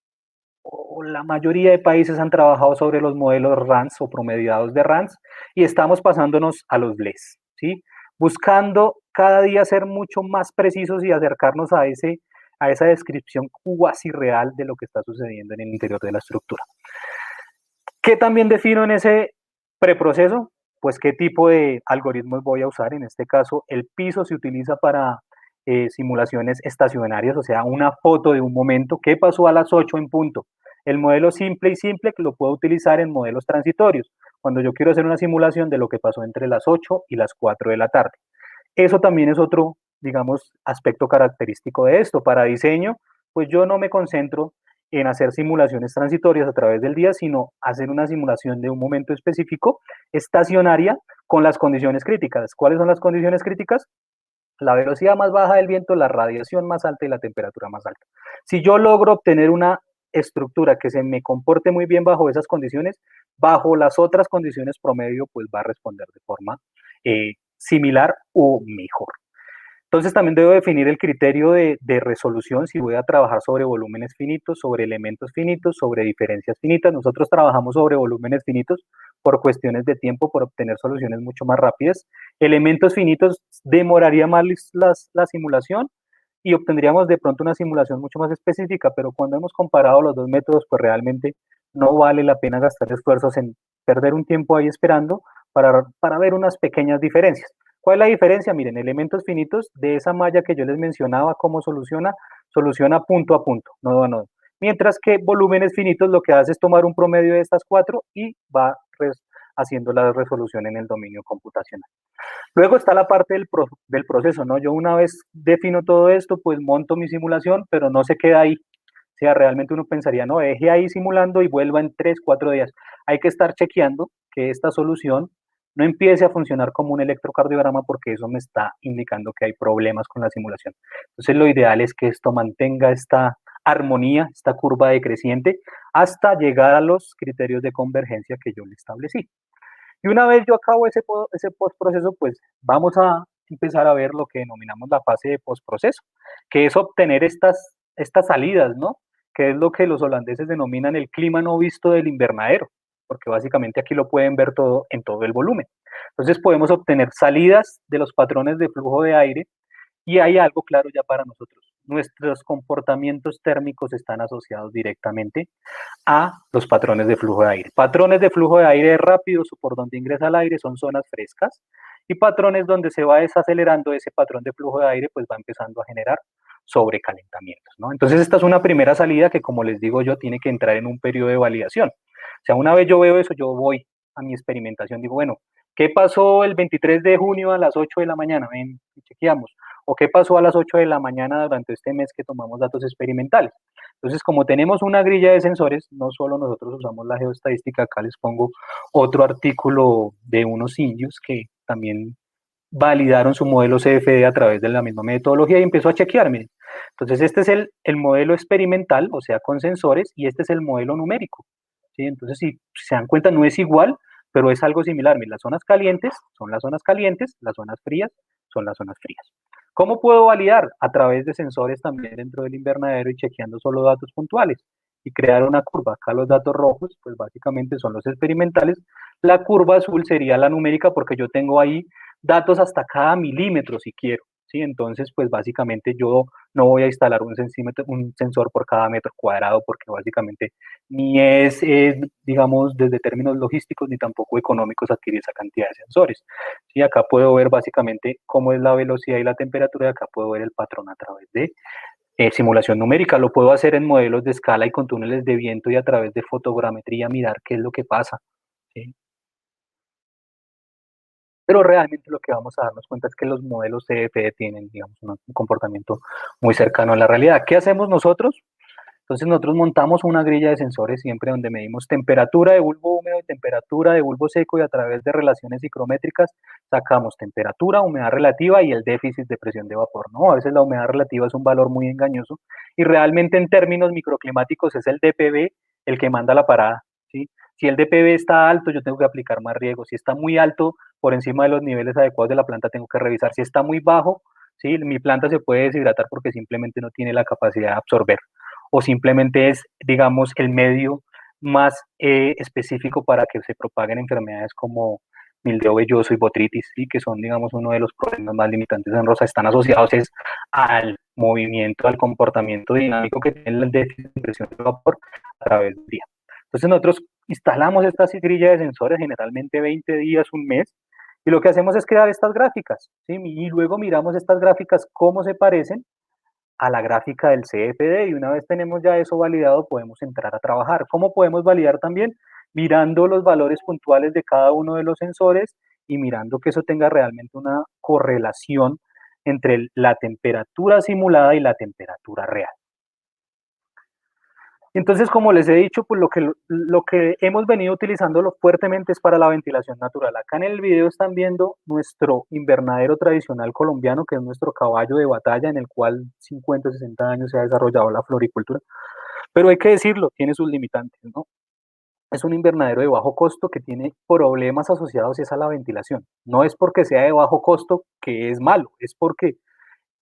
o la mayoría de países han trabajado sobre los modelos RANS o promediados de RANS y estamos pasándonos a los LES, ¿sí? Buscando cada día ser mucho más precisos y acercarnos a esa descripción cuasi real de lo que está sucediendo en el interior de la estructura. ¿Qué también defino en ese preproceso? Pues qué tipo de algoritmos voy a usar. En este caso, el piso se utiliza para simulaciones estacionarias, o sea, una foto de un momento. ¿Qué pasó a las 8 en punto? El modelo simple y simple que lo puedo utilizar en modelos transitorios, cuando yo quiero hacer una simulación de lo que pasó entre las 8 y las 4 de la tarde. Eso también es otro, digamos, aspecto característico de esto. Para diseño, pues yo no me concentro en hacer simulaciones transitorias a través del día, sino hacer una simulación de un momento específico, estacionaria, con las condiciones críticas. ¿Cuáles son las condiciones críticas? La velocidad más baja del viento, la radiación más alta y la temperatura más alta. Si yo logro obtener una estructura que se me comporte muy bien bajo esas condiciones, bajo las otras condiciones promedio, pues va a responder de forma similar o mejor. Entonces también debo definir el criterio de resolución si voy a trabajar sobre volúmenes finitos, sobre elementos finitos, sobre diferencias finitas. Nosotros trabajamos sobre volúmenes finitos por cuestiones de tiempo, por obtener soluciones mucho más rápidas. Elementos finitos demoraría más la simulación y obtendríamos de pronto una simulación mucho más específica, pero cuando hemos comparado los dos métodos, pues realmente no vale la pena gastar esfuerzos en perder un tiempo ahí esperando para ver unas pequeñas diferencias. ¿Cuál es la diferencia? Miren, elementos finitos de esa malla que yo les mencionaba, ¿cómo soluciona? Soluciona punto a punto, nodo a nodo. Mientras que volúmenes finitos lo que hace es tomar un promedio de estas cuatro y va haciendo la resolución en el dominio computacional. Luego está la parte del proceso, ¿no? Yo una vez defino todo esto, pues monto mi simulación, pero no se queda ahí. O sea, realmente uno pensaría, no, deje ahí simulando y vuelva en 3, 4 días. Hay que estar chequeando que esta solución no empiece a funcionar como un electrocardiograma porque eso me está indicando que hay problemas con la simulación. Entonces lo ideal es que esto mantenga esta armonía, esta curva decreciente, hasta llegar a los criterios de convergencia que yo le establecí. Y una vez yo acabo ese postproceso, pues vamos a empezar a ver lo que denominamos la fase de postproceso, que es obtener estas salidas, ¿no? Que es lo que los holandeses denominan el clima no visto del invernadero, porque básicamente aquí lo pueden ver todo en todo el volumen. Entonces podemos obtener salidas de los patrones de flujo de aire y hay algo claro ya para nosotros. nuestros comportamientos térmicos están asociados directamente a los patrones de flujo de aire. Patrones de flujo de aire rápidos o por donde ingresa el aire son zonas frescas, y patrones donde se va desacelerando ese patrón de flujo de aire, pues va empezando a generar sobrecalentamientos, ¿no? Entonces esta es una primera salida que, como les digo yo, tiene que entrar en un periodo de validación. O sea, una vez yo veo eso, yo voy a mi experimentación, digo, bueno, ¿qué pasó el 23 de junio a las 8 de la mañana? Ven, chequeamos. ¿O qué pasó a las 8 de la mañana durante este mes que tomamos datos experimentales? Entonces, como tenemos una grilla de sensores, no solo nosotros usamos la geoestadística, acá les pongo otro artículo de unos indios que también validaron su modelo CFD a través de la misma metodología y empezó a chequear, miren. Entonces, este es el modelo experimental, o sea, con sensores, y este es el modelo numérico, ¿sí? Entonces, si se dan cuenta, no es igual, pero es algo similar. Miren, las zonas calientes son las zonas calientes, las zonas frías son las zonas frías. ¿Cómo puedo validar? A través de sensores también dentro del invernadero y chequeando solo datos puntuales y crear una curva. Acá los datos rojos, pues básicamente son los experimentales. La curva azul sería la numérica porque yo tengo ahí datos hasta cada milímetro si quiero, ¿sí? Entonces, pues básicamente yo no voy a instalar un sensor por cada metro cuadrado porque básicamente ni es, digamos, desde términos logísticos ni tampoco económicos adquirir esa cantidad de sensores. ¿Sí? Acá puedo ver básicamente cómo es la velocidad y la temperatura, y acá puedo ver el patrón a través de simulación numérica. Lo puedo hacer en modelos de escala y con túneles de viento y a través de fotogrametría mirar qué es lo que pasa, ¿sí? Pero realmente lo que vamos a darnos cuenta es que los modelos CFD tienen, digamos, un comportamiento muy cercano a la realidad. ¿Qué hacemos nosotros? Entonces nosotros montamos una grilla de sensores siempre donde medimos temperatura de bulbo húmedo y temperatura de bulbo seco, y a través de relaciones psicométricas sacamos temperatura, humedad relativa y el déficit de presión de vapor, ¿no? A veces la humedad relativa es un valor muy engañoso y realmente en términos microclimáticos es el DPB el que manda la parada, ¿sí? Si el DPB está alto, yo tengo que aplicar más riego. Si está muy alto, por encima de los niveles adecuados de la planta, tengo que revisar. Si está muy bajo, ¿sí? Mi planta se puede deshidratar porque simplemente no tiene la capacidad de absorber, o simplemente es, digamos, el medio más específico para que se propaguen enfermedades como mildew velloso y botritis, ¿sí? Que son, digamos, uno de los problemas más limitantes en rosa. Están asociados es al movimiento, al comportamiento dinámico que tiene el déficit de presión de vapor a través del día. Entonces nosotros instalamos esta grilla de sensores generalmente 20 días, un mes, y lo que hacemos es crear estas gráficas, ¿sí? Y luego miramos estas gráficas cómo se parecen a la gráfica del CFD, y una vez tenemos ya eso validado podemos entrar a trabajar. ¿Cómo podemos validar también? Mirando los valores puntuales de cada uno de los sensores y mirando que eso tenga realmente una correlación entre la temperatura simulada y la temperatura real. Entonces, como les he dicho, pues lo que hemos venido utilizándolo fuertemente es para la ventilación natural. Acá en el video están viendo nuestro invernadero tradicional colombiano, que es nuestro caballo de batalla en el cual 50, 60 años se ha desarrollado la floricultura. Pero hay que decirlo, tiene sus limitantes, ¿no? Es un invernadero de bajo costo que tiene problemas asociados a la ventilación. No es porque sea de bajo costo que es malo, es porque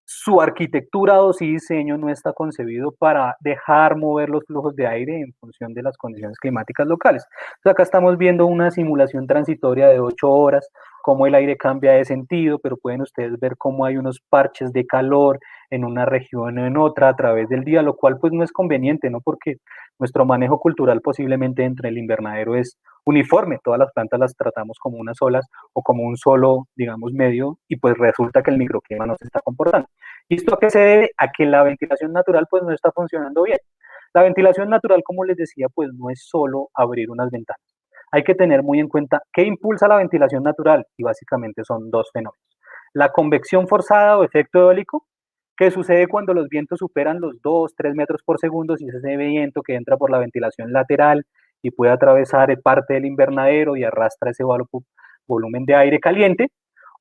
su arquitectura o su diseño no está concebido para dejar mover los flujos de aire en función de las condiciones climáticas locales. Entonces acá estamos viendo una simulación transitoria de 8 horas, cómo el aire cambia de sentido, pero pueden ustedes ver cómo hay unos parches de calor en una región o en otra a través del día, lo cual pues no es conveniente, ¿no? Porque nuestro manejo cultural posiblemente entre el invernadero es uniforme, todas las plantas las tratamos como unas solas o como un solo, digamos, medio, y pues resulta que el microclima no se está comportando. ¿Y esto a qué se debe? A que la ventilación natural pues no está funcionando bien. La ventilación natural, como les decía, pues no es solo abrir unas ventanas. Hay que tener muy en cuenta qué impulsa la ventilación natural, y básicamente son dos fenómenos. La convección forzada o efecto eólico, que sucede cuando los vientos superan los 2, 3 metros por segundo, si es ese viento que entra por la ventilación lateral y puede atravesar parte del invernadero y arrastra ese volumen de aire caliente.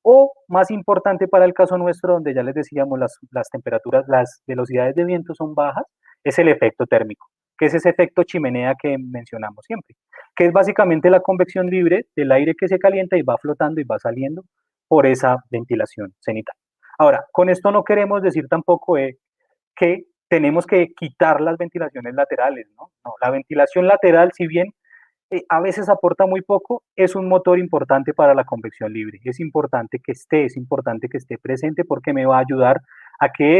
O más importante para el caso nuestro, donde ya les decíamos las temperaturas, las velocidades de viento son bajas, es el efecto térmico, que es ese efecto chimenea que mencionamos siempre, que es básicamente la convección libre del aire que se calienta y va flotando y va saliendo por esa ventilación cenital. Ahora, con esto no queremos decir tampoco que tenemos que quitar las ventilaciones laterales, ¿no? No, la ventilación lateral, si bien a veces aporta muy poco, es un motor importante para la convección libre. Es importante que esté presente porque me va a ayudar a que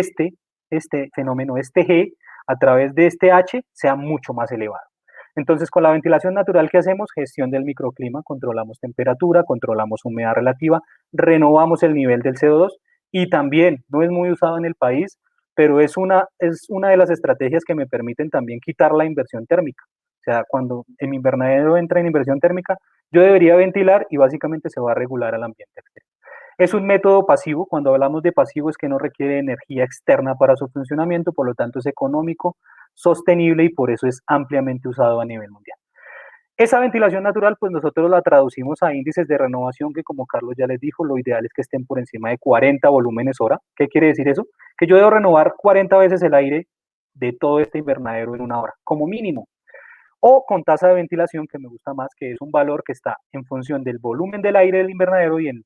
este fenómeno, este G, a través de este H, sea mucho más elevado. Entonces, con la ventilación natural que hacemos, gestión del microclima, controlamos temperatura, controlamos humedad relativa, renovamos el nivel del CO2 y también, no es muy usado en el país, pero es una de las estrategias que me permiten también quitar la inversión térmica. O sea, cuando en mi invernadero entra en inversión térmica, yo debería ventilar y básicamente se va a regular al ambiente exterior. Es un método pasivo. Cuando hablamos de pasivo es que no requiere energía externa para su funcionamiento, por lo tanto es económico, sostenible y por eso es ampliamente usado a nivel mundial. Esa ventilación natural, pues nosotros la traducimos a índices de renovación que, como Carlos ya les dijo, lo ideal es que estén por encima de 40 volúmenes hora. ¿Qué quiere decir eso? Que yo debo renovar 40 veces el aire de todo este invernadero en una hora, como mínimo. O con tasa de ventilación, que me gusta más, que es un valor que está en función del volumen del aire del invernadero y el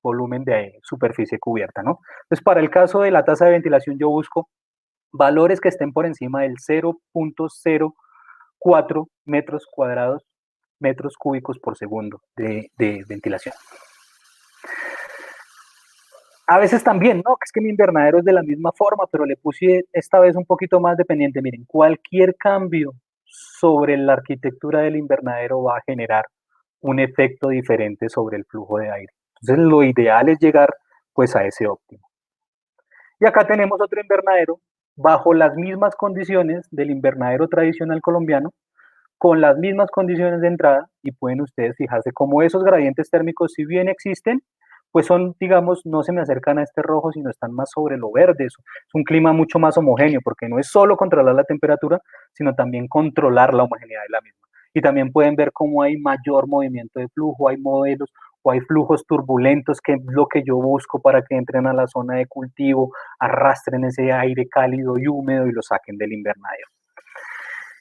volumen de superficie cubierta, ¿no? Entonces, para el caso de la tasa de ventilación, yo busco valores que estén por encima del 0.04 metros cuadrados, metros cúbicos por segundo de ventilación. A veces también, no, es que mi invernadero es de la misma forma, pero le puse esta vez un poquito más dependiente. Miren, cualquier cambio sobre la arquitectura del invernadero va a generar un efecto diferente sobre el flujo de aire. Entonces, lo ideal es llegar pues a ese óptimo. Y acá tenemos otro invernadero bajo las mismas condiciones del invernadero tradicional colombiano, con las mismas condiciones de entrada, y pueden ustedes fijarse cómo esos gradientes térmicos, si bien existen, pues son, digamos, no se me acercan a este rojo, sino están más sobre lo verde. Es un clima mucho más homogéneo, porque no es solo controlar la temperatura, sino también controlar la homogeneidad de la misma. Y también pueden ver cómo hay mayor movimiento de flujo, hay modelos o hay flujos turbulentos, que es lo que yo busco para que entren a la zona de cultivo, arrastren ese aire cálido y húmedo y lo saquen del invernadero.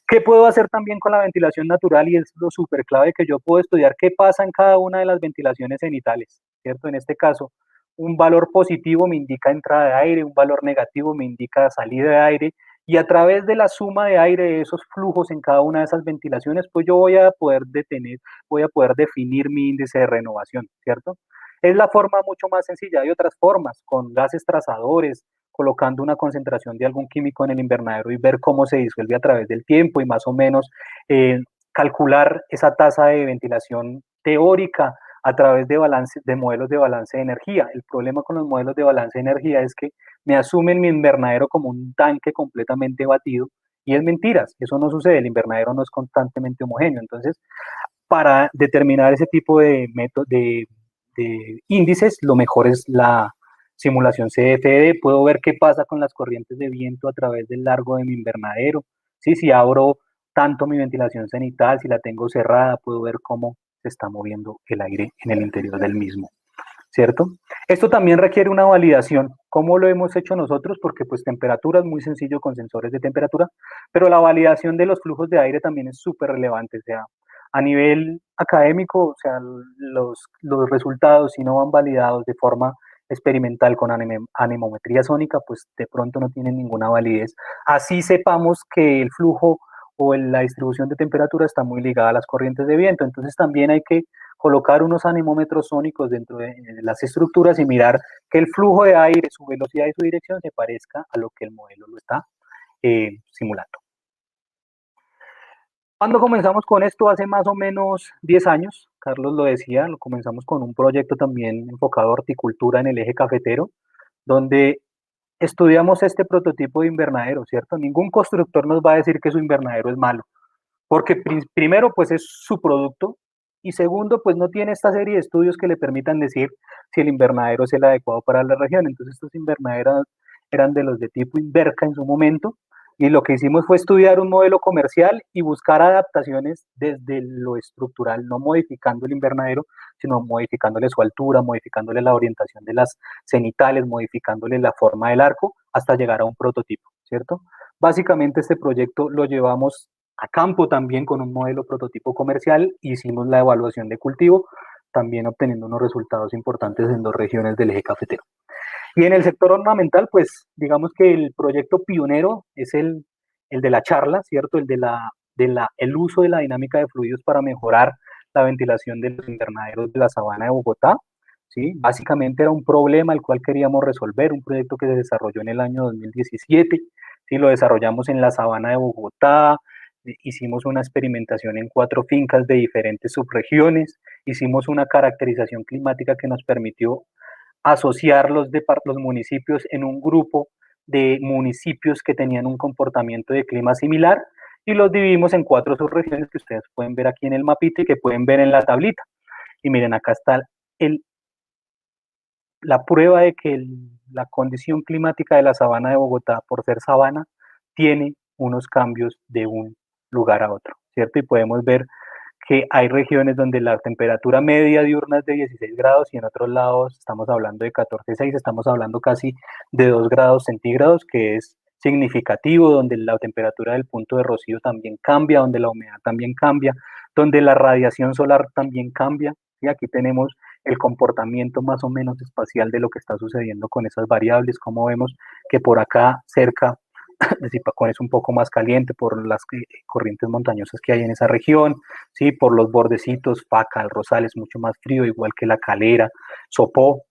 ¿Qué puedo hacer también con la ventilación natural? Y es lo súper clave, que yo puedo estudiar qué pasa en cada una de las ventilaciones cenitales, ¿cierto? En este caso, un valor positivo me indica entrada de aire, un valor negativo me indica salida de aire, y a través de la suma de aire de esos flujos en cada una de esas ventilaciones, pues yo voy a poder definir mi índice de renovación, ¿cierto? Es la forma mucho más sencilla. Hay otras formas, con gases trazadores, colocando una concentración de algún químico en el invernadero y ver cómo se disuelve a través del tiempo y más o menos calcular esa tasa de ventilación teórica a través de modelos de balance de energía. El problema con los modelos de balance de energía es que me asumen mi invernadero como un tanque completamente batido, y es mentiras, eso no sucede, el invernadero no es constantemente homogéneo. Entonces, para determinar ese tipo de índices, lo mejor es la simulación CFD. Puedo ver qué pasa con las corrientes de viento a través del largo de mi invernadero. ¿Sí? Si abro tanto mi ventilación cenital, si la tengo cerrada, puedo ver cómo se está moviendo el aire en el interior del mismo, ¿cierto? Esto también requiere una validación. ¿Cómo lo hemos hecho nosotros? Porque pues temperatura es muy sencillo con sensores de temperatura, pero la validación de los flujos de aire también es súper relevante. O sea, a nivel académico, o sea, los resultados, si no van validados de forma experimental con anemometría sónica, pues de pronto no tienen ninguna validez. Así sepamos que el flujo o la distribución de temperatura está muy ligada a las corrientes de viento. Entonces también hay que colocar unos anemómetros sónicos dentro de las estructuras y mirar que el flujo de aire, su velocidad y su dirección se parezca a lo que el modelo lo está simulando. ¿Cuándo comenzamos con esto? Hace más o menos 10 años, Carlos lo decía, lo comenzamos con un proyecto también enfocado a horticultura en el eje cafetero, donde estudiamos este prototipo de invernadero, ¿cierto? Ningún constructor nos va a decir que su invernadero es malo, porque primero, pues es su producto, y segundo, pues no tiene esta serie de estudios que le permitan decir si el invernadero es el adecuado para la región. Entonces, estos invernaderos eran de los de tipo Inverca en su momento, y lo que hicimos fue estudiar un modelo comercial y buscar adaptaciones desde lo estructural, no modificando el invernadero, sino modificándole su altura, modificándole la orientación de las cenitales, modificándole la forma del arco, hasta llegar a un prototipo, ¿cierto? Básicamente este proyecto lo llevamos a campo también con un modelo prototipo comercial, hicimos la evaluación de cultivo, también obteniendo unos resultados importantes en 2 regiones del eje cafetero. Y en el sector ornamental, pues digamos que el proyecto pionero es el de la charla, ¿cierto? El uso de la dinámica de fluidos para mejorar la ventilación de los invernaderos de la sabana de Bogotá. ¿sí? Básicamente era un problema el cual queríamos resolver, un proyecto que se desarrolló en el año 2017, ¿sí? Lo desarrollamos en la sabana de Bogotá, hicimos una experimentación en 4 fincas de diferentes subregiones, hicimos una caracterización climática que nos permitió asociar los municipios en un grupo de municipios que tenían un comportamiento de clima similar y los dividimos en 4 subregiones que ustedes pueden ver aquí en el mapita y que pueden ver en la tablita. Y miren, acá está el, la prueba de que la condición climática de la sabana de Bogotá, por ser sabana, tiene unos cambios de un lugar a otro, ¿cierto? Y podemos ver que hay regiones donde la temperatura media diurna es de 16 grados y en otros lados estamos hablando de 14,6, estamos hablando casi de 2 grados centígrados, que es significativo, donde la temperatura del punto de rocío también cambia, donde la humedad también cambia, donde la radiación solar también cambia. Y aquí tenemos el comportamiento más o menos espacial de lo que está sucediendo con esas variables, como vemos que por acá cerca de Zipacón es un poco más caliente por las corrientes montañosas que hay en esa región, ¿sí? Por los bordecitos, Faca, el Rosal es mucho más frío, igual que La Calera, Sopó.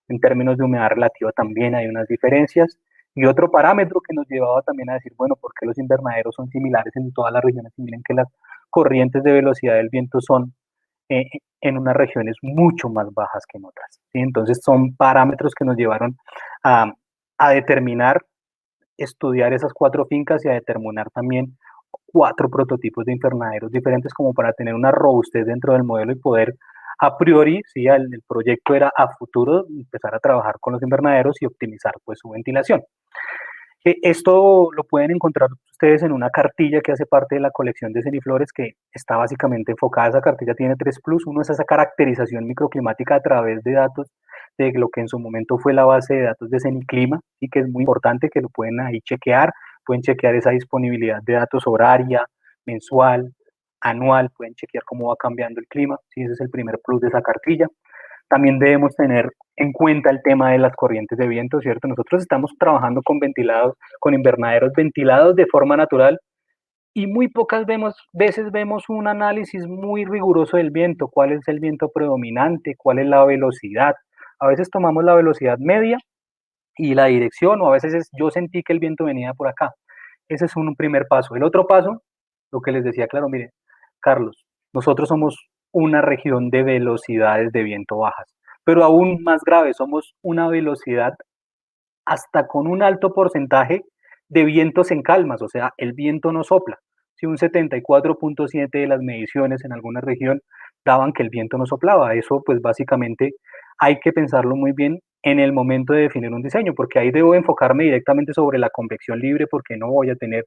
En términos de humedad relativa también hay unas diferencias. Y otro parámetro que nos llevaba también a decir, bueno, ¿por qué los invernaderos son similares en todas las regiones? Y miren que las corrientes de velocidad del viento son en unas regiones mucho más bajas que en otras, ¿sí? Entonces son parámetros que nos llevaron a determinar, estudiar esas 4 fincas y a determinar también 4 prototipos de invernaderos diferentes como para tener una robustez dentro del modelo y poder a priori, sí, el proyecto era a futuro empezar a trabajar con los invernaderos y optimizar pues su ventilación. Esto lo pueden encontrar ustedes en una cartilla que hace parte de la colección de Ceniflores, que está básicamente enfocada. Esa cartilla tiene 3 plus. Uno es esa caracterización microclimática a través de datos de lo que en su momento fue la base de datos de Ceniclima, y que es muy importante que lo pueden ahí chequear. Pueden chequear esa disponibilidad de datos horaria, mensual, anual, pueden chequear cómo va cambiando el clima. Sí, ese es el primer plus de esa cartilla. También debemos tener en cuenta el tema de las corrientes de viento, ¿cierto? Nosotros estamos trabajando con ventilados, con invernaderos ventilados de forma natural y muy pocas veces vemos un análisis muy riguroso del viento, cuál es el viento predominante, cuál es la velocidad. A veces tomamos la velocidad media y la dirección, o a veces yo sentí que el viento venía por acá. Ese es un primer paso. El otro paso, lo que les decía, claro, mire, Carlos, nosotros somos una región de velocidades de viento bajas, pero aún más grave, somos una velocidad hasta con un alto porcentaje de vientos en calmas, o sea, el viento no sopla. Si un 74,7 de las mediciones en alguna región daban que el viento no soplaba, eso pues básicamente hay que pensarlo muy bien en el momento de definir un diseño, porque ahí debo enfocarme directamente sobre la convección libre, porque no voy a tener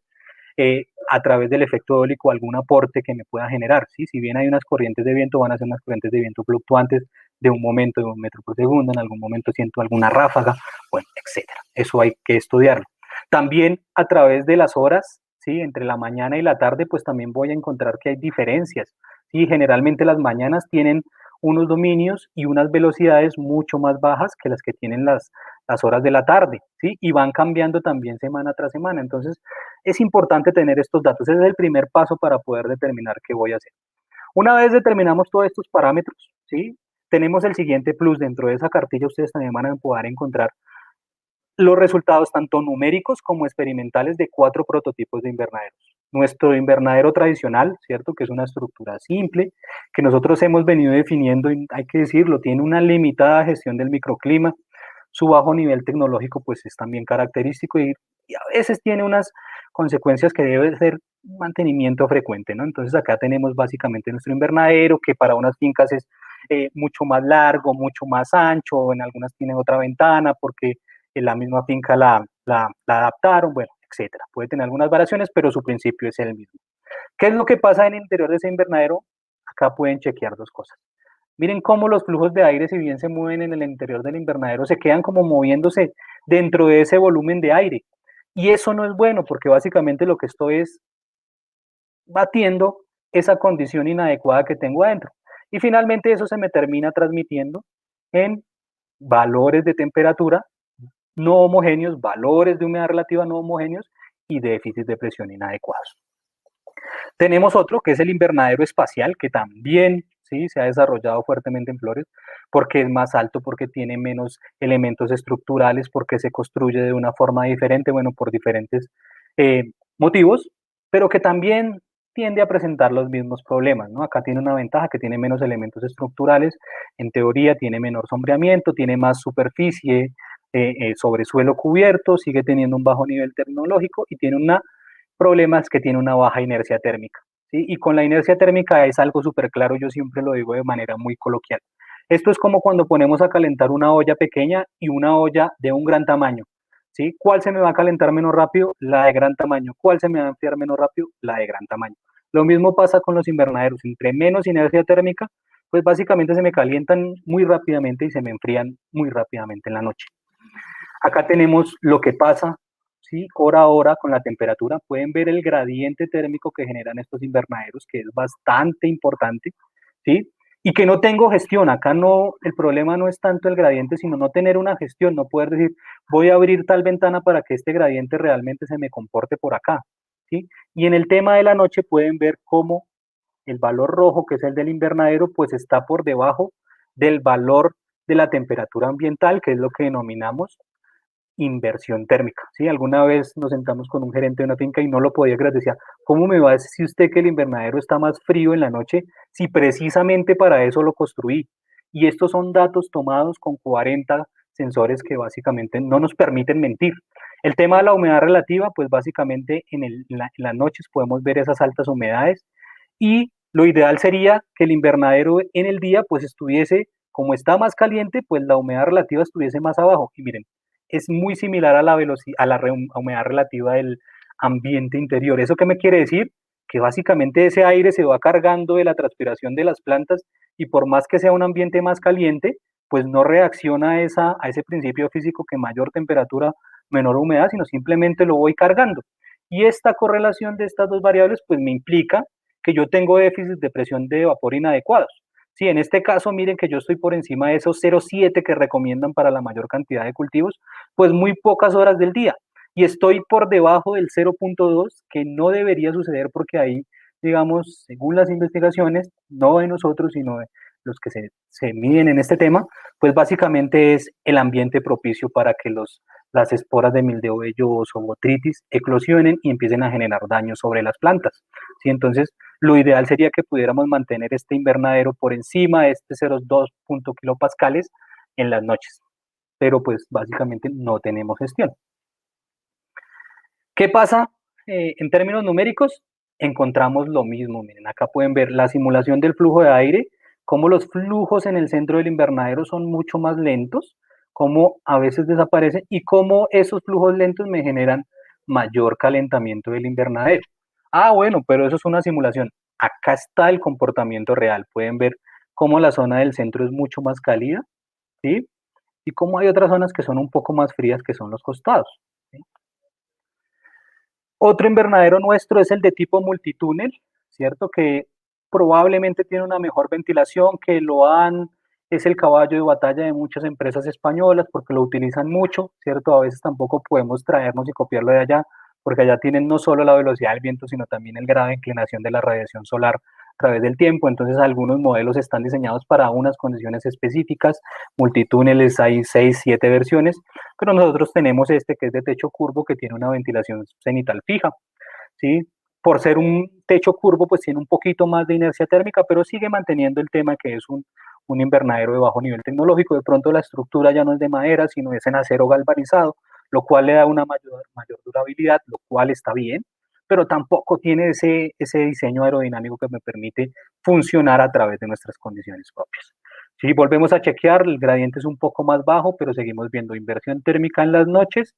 a través del efecto eólico algún aporte que me pueda generar, ¿sí? Si bien hay unas corrientes de viento, van a ser unas corrientes de viento fluctuantes de un momento, de 1 metro por segundo, en algún momento siento alguna ráfaga, bueno, etcétera. Eso hay que estudiarlo. También a través de las horas, ¿sí? Entre la mañana y la tarde, pues también voy a encontrar que hay diferencias, ¿sí? Generalmente las mañanas tienen unos dominios y unas velocidades mucho más bajas que las que tienen las horas de la tarde, ¿sí? Y van cambiando también semana tras semana. Entonces, es importante tener estos datos. Ese es el primer paso para poder determinar qué voy a hacer. Una vez determinamos todos estos parámetros, ¿sí? Tenemos el siguiente plus. Dentro de esa cartilla ustedes también van a poder encontrar los resultados tanto numéricos como experimentales de 4 prototipos de invernaderos. Nuestro invernadero tradicional, ¿cierto? Que es una estructura simple, que nosotros hemos venido definiendo, y hay que decirlo, tiene una limitada gestión del microclima. Su bajo nivel tecnológico pues es también característico y a veces tiene unas consecuencias que debe ser mantenimiento frecuente, ¿no? Entonces acá tenemos básicamente nuestro invernadero, que para unas fincas es mucho más largo, mucho más ancho, en algunas tienen otra ventana porque en la misma finca la adaptaron, bueno, etcétera. Puede tener algunas variaciones, pero su principio es el mismo. ¿Qué es lo que pasa en el interior de ese invernadero? Acá pueden chequear 2 cosas. Miren cómo los flujos de aire, si bien se mueven en el interior del invernadero, se quedan como moviéndose dentro de ese volumen de aire. Y eso no es bueno, porque básicamente lo que estoy es batiendo esa condición inadecuada que tengo adentro. Y finalmente eso se me termina transmitiendo en valores de temperatura no homogéneos, valores de humedad relativa no homogéneos y déficits de presión inadecuados. Tenemos otro que es el invernadero espacial, que también ¿sí? Se ha desarrollado fuertemente en flores porque es más alto, porque tiene menos elementos estructurales, porque se construye de una forma diferente, bueno, por diferentes eh, motivos, pero que también tiende a presentar los mismos problemas, ¿no? Acá tiene una ventaja que tiene menos elementos estructurales, en teoría tiene menor sombreamiento, tiene más superficie sobre suelo cubierto, sigue teniendo un bajo nivel tecnológico y tiene un problema es que tiene una baja inercia térmica, ¿sí? Y con la inercia térmica es algo súper claro, yo siempre lo digo de manera muy coloquial. Esto es como cuando ponemos a calentar una olla pequeña y una olla de un gran tamaño, ¿sí? ¿Cuál se me va a calentar menos rápido? La de gran tamaño. ¿Cuál se me va a enfriar menos rápido? La de gran tamaño. Lo mismo pasa con los invernaderos. Entre menos inercia térmica, pues básicamente se me calientan muy rápidamente y se me enfrían muy rápidamente en la noche. Acá tenemos lo que pasa, ¿sí? Hora a hora con la temperatura. Pueden ver el gradiente térmico que generan estos invernaderos, que es bastante importante, ¿sí? Y que no tengo gestión. Acá no, el problema no es tanto el gradiente, sino no tener una gestión, no poder decir, voy a abrir tal ventana para que este gradiente realmente se me comporte por acá, ¿sí? Y en el tema de la noche pueden ver cómo el valor rojo, que es el del invernadero, pues está por debajo del valor de la temperatura ambiental, que es lo que denominamos inversión térmica, ¿sí? Alguna vez nos sentamos con un gerente de una finca y no lo podía creer, decía, ¿cómo me va a decir usted que el invernadero está más frío en la noche si precisamente para eso lo construí? Y estos son datos tomados con 40 sensores que básicamente no nos permiten mentir. El tema de la humedad relativa, pues básicamente en las noches podemos ver esas altas humedades y lo ideal sería que el invernadero en el día pues estuviese, como está más caliente, pues la humedad relativa estuviese más abajo. Y miren, es muy similar a la velocidad, a la humedad relativa del ambiente interior. ¿Eso qué me quiere decir? Que básicamente ese aire se va cargando de la transpiración de las plantas y por más que sea un ambiente más caliente, pues no reacciona a ese principio físico que mayor temperatura, menor humedad, sino simplemente lo voy cargando. Y esta correlación de estas dos variables, pues me implica que yo tengo déficits de presión de vapor inadecuados. Sí, en este caso, miren que yo estoy por encima de esos 0,7 que recomiendan para la mayor cantidad de cultivos, pues muy pocas horas del día. Y estoy por debajo del 0,2, que no debería suceder porque ahí, digamos, según las investigaciones, no de nosotros, sino de los que se miden en este tema, pues básicamente es el ambiente propicio para que las esporas de mildeо velloso o botritis eclosionen y empiecen a generar daño sobre las plantas. ¿Sí? Entonces, lo ideal sería que pudiéramos mantener este invernadero por encima de este 0,2 kilopascales en las noches, pero pues básicamente no tenemos gestión. ¿Qué pasa en términos numéricos? Encontramos lo mismo. Miren, acá pueden ver la simulación del flujo de aire, cómo los flujos en el centro del invernadero son mucho más lentos, cómo a veces desaparecen y cómo esos flujos lentos me generan mayor calentamiento del invernadero. Ah, bueno, pero eso es una simulación. Acá está el comportamiento real. Pueden ver cómo la zona del centro es mucho más cálida, ¿sí? Y cómo hay otras zonas que son un poco más frías, que son los costados, ¿sí? Otro invernadero nuestro es el de tipo multitúnel, ¿cierto? Que probablemente tiene una mejor ventilación, es el caballo de batalla de muchas empresas españolas porque lo utilizan mucho, ¿cierto? A veces tampoco podemos traernos y copiarlo de allá, porque allá tienen no solo la velocidad del viento, sino también el grado de inclinación de la radiación solar a través del tiempo. Entonces, algunos modelos están diseñados para unas condiciones específicas. Multitúneles hay 6, 7 versiones, pero nosotros tenemos este que es de techo curvo, que tiene una ventilación cenital fija, ¿sí? Por ser un techo curvo, pues tiene un poquito más de inercia térmica, pero sigue manteniendo el tema que es un invernadero de bajo nivel tecnológico. De pronto la estructura ya no es de madera, sino es en acero galvanizado, lo cual le da una mayor durabilidad, lo cual está bien, pero tampoco tiene ese diseño aerodinámico que me permite funcionar a través de nuestras condiciones propias. Si volvemos a chequear, el gradiente es un poco más bajo, pero seguimos viendo inversión térmica en las noches,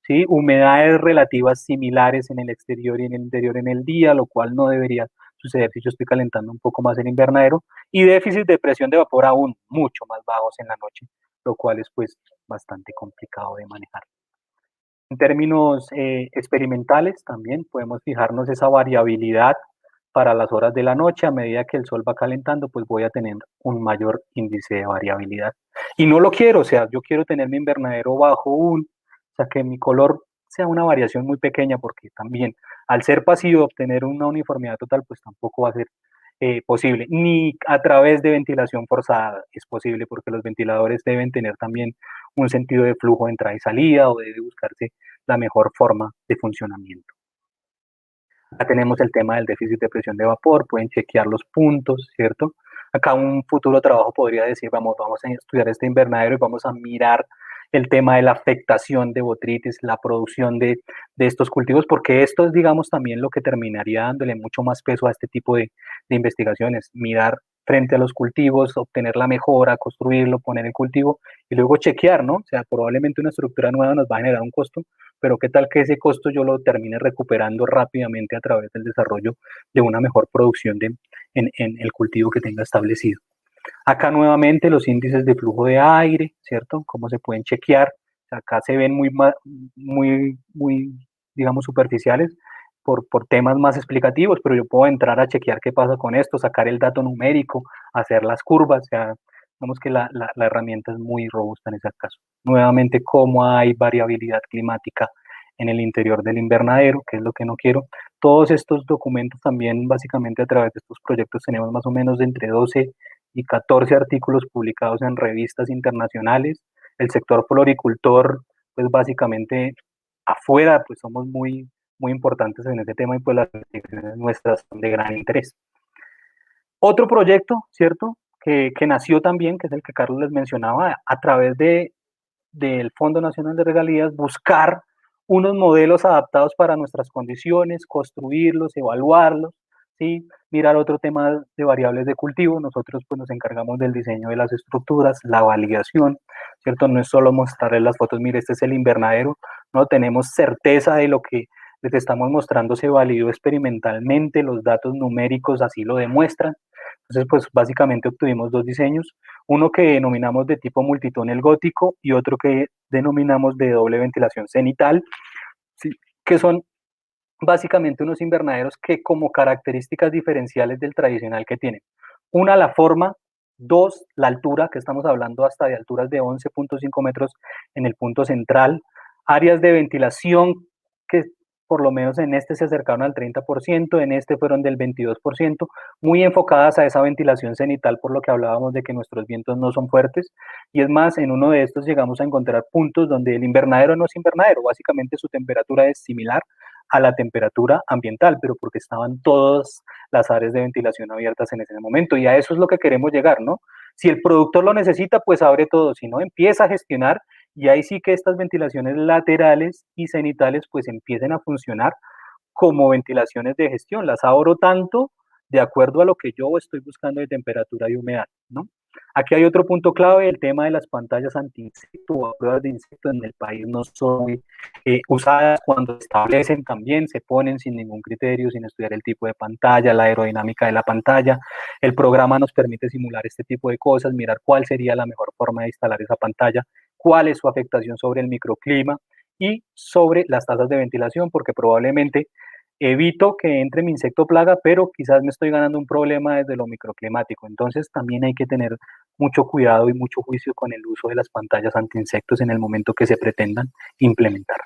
¿sí? Humedades relativas similares en el exterior y en el interior en el día, lo cual no debería suceder si yo estoy calentando un poco más el invernadero, y déficit de presión de vapor aún mucho más bajos en la noche, lo cual es pues bastante complicado de manejar. En términos experimentales también podemos fijarnos esa variabilidad para las horas de la noche. A medida que el sol va calentando, pues voy a tener un mayor índice de variabilidad. Y no lo quiero, o sea, yo quiero tener mi invernadero bajo o sea, que mi color sea una variación muy pequeña, porque también al ser pasivo, obtener una uniformidad total, pues tampoco va a ser posible, ni a través de ventilación forzada es posible, porque los ventiladores deben tener también un sentido de flujo de entrada y salida, o debe buscarse la mejor forma de funcionamiento. Acá tenemos el tema del déficit de presión de vapor, pueden chequear los puntos, ¿cierto? Acá un futuro trabajo podría decir, vamos a estudiar este invernadero y vamos a mirar el tema de la afectación de botrytis, la producción de estos cultivos, porque esto es, digamos, también lo que terminaría dándole mucho más peso a este tipo de investigaciones, mirar frente a los cultivos, obtener la mejora, construirlo, poner el cultivo y luego chequear, ¿no? O sea, probablemente una estructura nueva nos va a generar un costo, pero qué tal que ese costo yo lo termine recuperando rápidamente a través del desarrollo de una mejor producción en el cultivo que tenga establecido. Acá nuevamente los índices de flujo de aire, ¿cierto? Cómo se pueden chequear. Acá se ven muy digamos, superficiales por temas más explicativos, pero yo puedo entrar a chequear qué pasa con esto, sacar el dato numérico, hacer las curvas, o sea, digamos que la herramienta es muy robusta en ese caso. Nuevamente, cómo hay variabilidad climática en el interior del invernadero, que es lo que no quiero. Todos estos documentos también, básicamente a través de estos proyectos, tenemos más o menos de entre 12 y 14 artículos publicados en revistas internacionales. El sector floricultor, pues básicamente afuera, pues somos muy importantes en este tema y pues las investigaciones nuestras son de gran interés. Otro proyecto, ¿cierto? Que nació también, que es el que Carlos les mencionaba, a través del Fondo Nacional de Regalías, buscar unos modelos adaptados para nuestras condiciones, construirlos, evaluarlos, ¿sí? Mirar otro tema de variables de cultivo. Nosotros pues nos encargamos del diseño de las estructuras, la validación, ¿cierto? No es solo mostrarles las fotos, mire, este es el invernadero, no tenemos certeza de lo que les estamos mostrando se validó experimentalmente, los datos numéricos así lo demuestran. Entonces, pues básicamente obtuvimos dos diseños, uno que denominamos de tipo multitúnel gótico y otro que denominamos de doble ventilación cenital, ¿sí? Que son básicamente unos invernaderos que como características diferenciales del tradicional que tienen. Una, la forma; dos, la altura, que estamos hablando hasta de alturas de 11.5 metros en el punto central, áreas de ventilación que por lo menos en este se acercaron al 30%, en este fueron del 22%, muy enfocadas a esa ventilación cenital, por lo que hablábamos de que nuestros vientos no son fuertes, y es más, en uno de estos llegamos a encontrar puntos donde el invernadero no es invernadero, básicamente su temperatura es similar a la temperatura ambiental, pero porque estaban todas las áreas de ventilación abiertas en ese momento, y a eso es lo que queremos llegar, ¿no? Si el productor lo necesita, pues abre todo; si no, empieza a gestionar, y ahí sí que estas ventilaciones laterales y cenitales pues empiecen a funcionar como ventilaciones de gestión. Las abro tanto de acuerdo a lo que yo estoy buscando de temperatura y humedad, ¿no? Aquí hay otro punto clave, el tema de las pantallas anti-insecto o pruebas de insectos en el país no son usadas. Cuando se establecen también se ponen sin ningún criterio, sin estudiar el tipo de pantalla, la aerodinámica de la pantalla. El programa nos permite simular este tipo de cosas, mirar cuál sería la mejor forma de instalar esa pantalla, cuál es su afectación sobre el microclima y sobre las tasas de ventilación, porque probablemente evito que entre mi insecto plaga, pero quizás me estoy ganando un problema desde lo microclimático. Entonces también hay que tener mucho cuidado y mucho juicio con el uso de las pantallas anti-insectos en el momento que se pretendan implementar.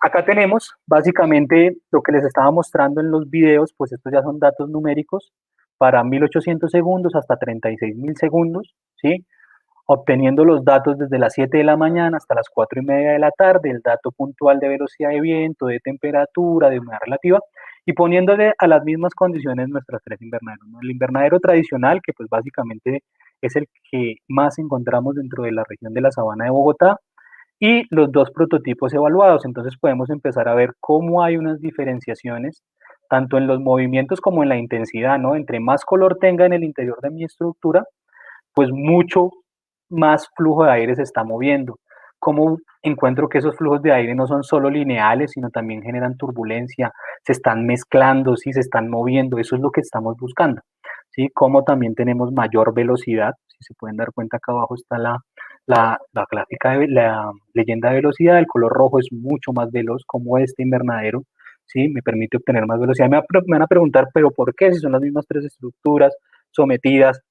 Acá tenemos básicamente lo que les estaba mostrando en los videos, pues estos ya son datos numéricos para 1800 segundos hasta 36.000 segundos, ¿sí? Obteniendo los datos desde las 7 de la mañana hasta las 4:30 de la tarde, el dato puntual de velocidad de viento, de temperatura, de humedad relativa, y poniéndole a las mismas condiciones nuestras tres invernaderos, ¿no? El invernadero tradicional, que pues básicamente es el que más encontramos dentro de la región de la Sabana de Bogotá, y los dos prototipos evaluados. Entonces podemos empezar a ver cómo hay unas diferenciaciones tanto en los movimientos como en la intensidad, ¿no? Entre más color tenga en el interior de mi estructura, pues mucho más flujo de aire se está moviendo. Cómo encuentro que esos flujos de aire no son solo lineales, sino también generan turbulencia, se están mezclando, ¿sí? Se están moviendo, eso es lo que estamos buscando, ¿sí? Como también tenemos mayor velocidad, si se pueden dar cuenta acá abajo está la gráfica de la leyenda de velocidad, el color rojo es mucho más veloz, como este invernadero, ¿sí? Me permite obtener más velocidad. Me van a preguntar, ¿pero por qué? Si son las mismas tres estructuras sometidas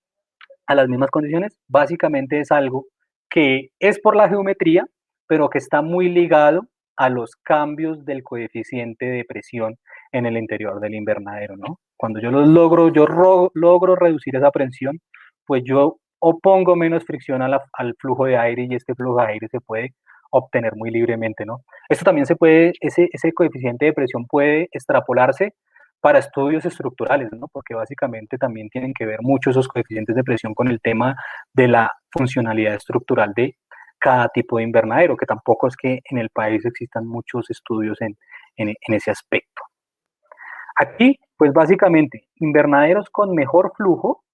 a las mismas condiciones, básicamente es algo que es por la geometría, pero que está muy ligado a los cambios del coeficiente de presión en el interior del invernadero, ¿no? Cuando yo logro reducir esa presión, pues yo opongo menos fricción al flujo de aire y este flujo de aire se puede obtener muy libremente, ¿no? Esto también ese coeficiente de presión puede extrapolarse para estudios estructurales, ¿no? Porque básicamente también tienen que ver mucho esos coeficientes de presión con el tema de la funcionalidad estructural de cada tipo de invernadero, que tampoco es que en el país existan muchos estudios en ese aspecto. Aquí, pues básicamente, invernaderos con mejor flujo,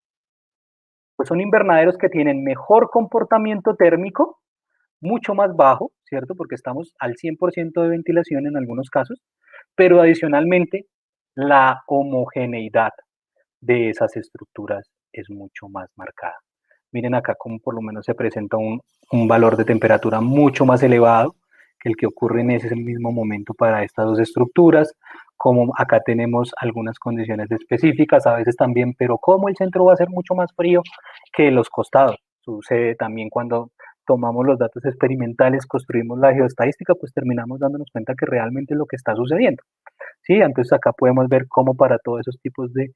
pues son invernaderos que tienen mejor comportamiento térmico, mucho más bajo, ¿cierto? Porque estamos al 100% de ventilación en algunos casos, pero adicionalmente la homogeneidad de esas estructuras es mucho más marcada. Miren acá cómo por lo menos se presenta un valor de temperatura mucho más elevado que el que ocurre en ese mismo momento para estas dos estructuras, como acá tenemos algunas condiciones específicas, a veces también, pero como el centro va a ser mucho más frío que los costados. Sucede también cuando tomamos los datos experimentales, construimos la geoestadística, pues terminamos dándonos cuenta que realmente es lo que está sucediendo. ¿Sí? Entonces acá podemos ver cómo para todos esos tipos de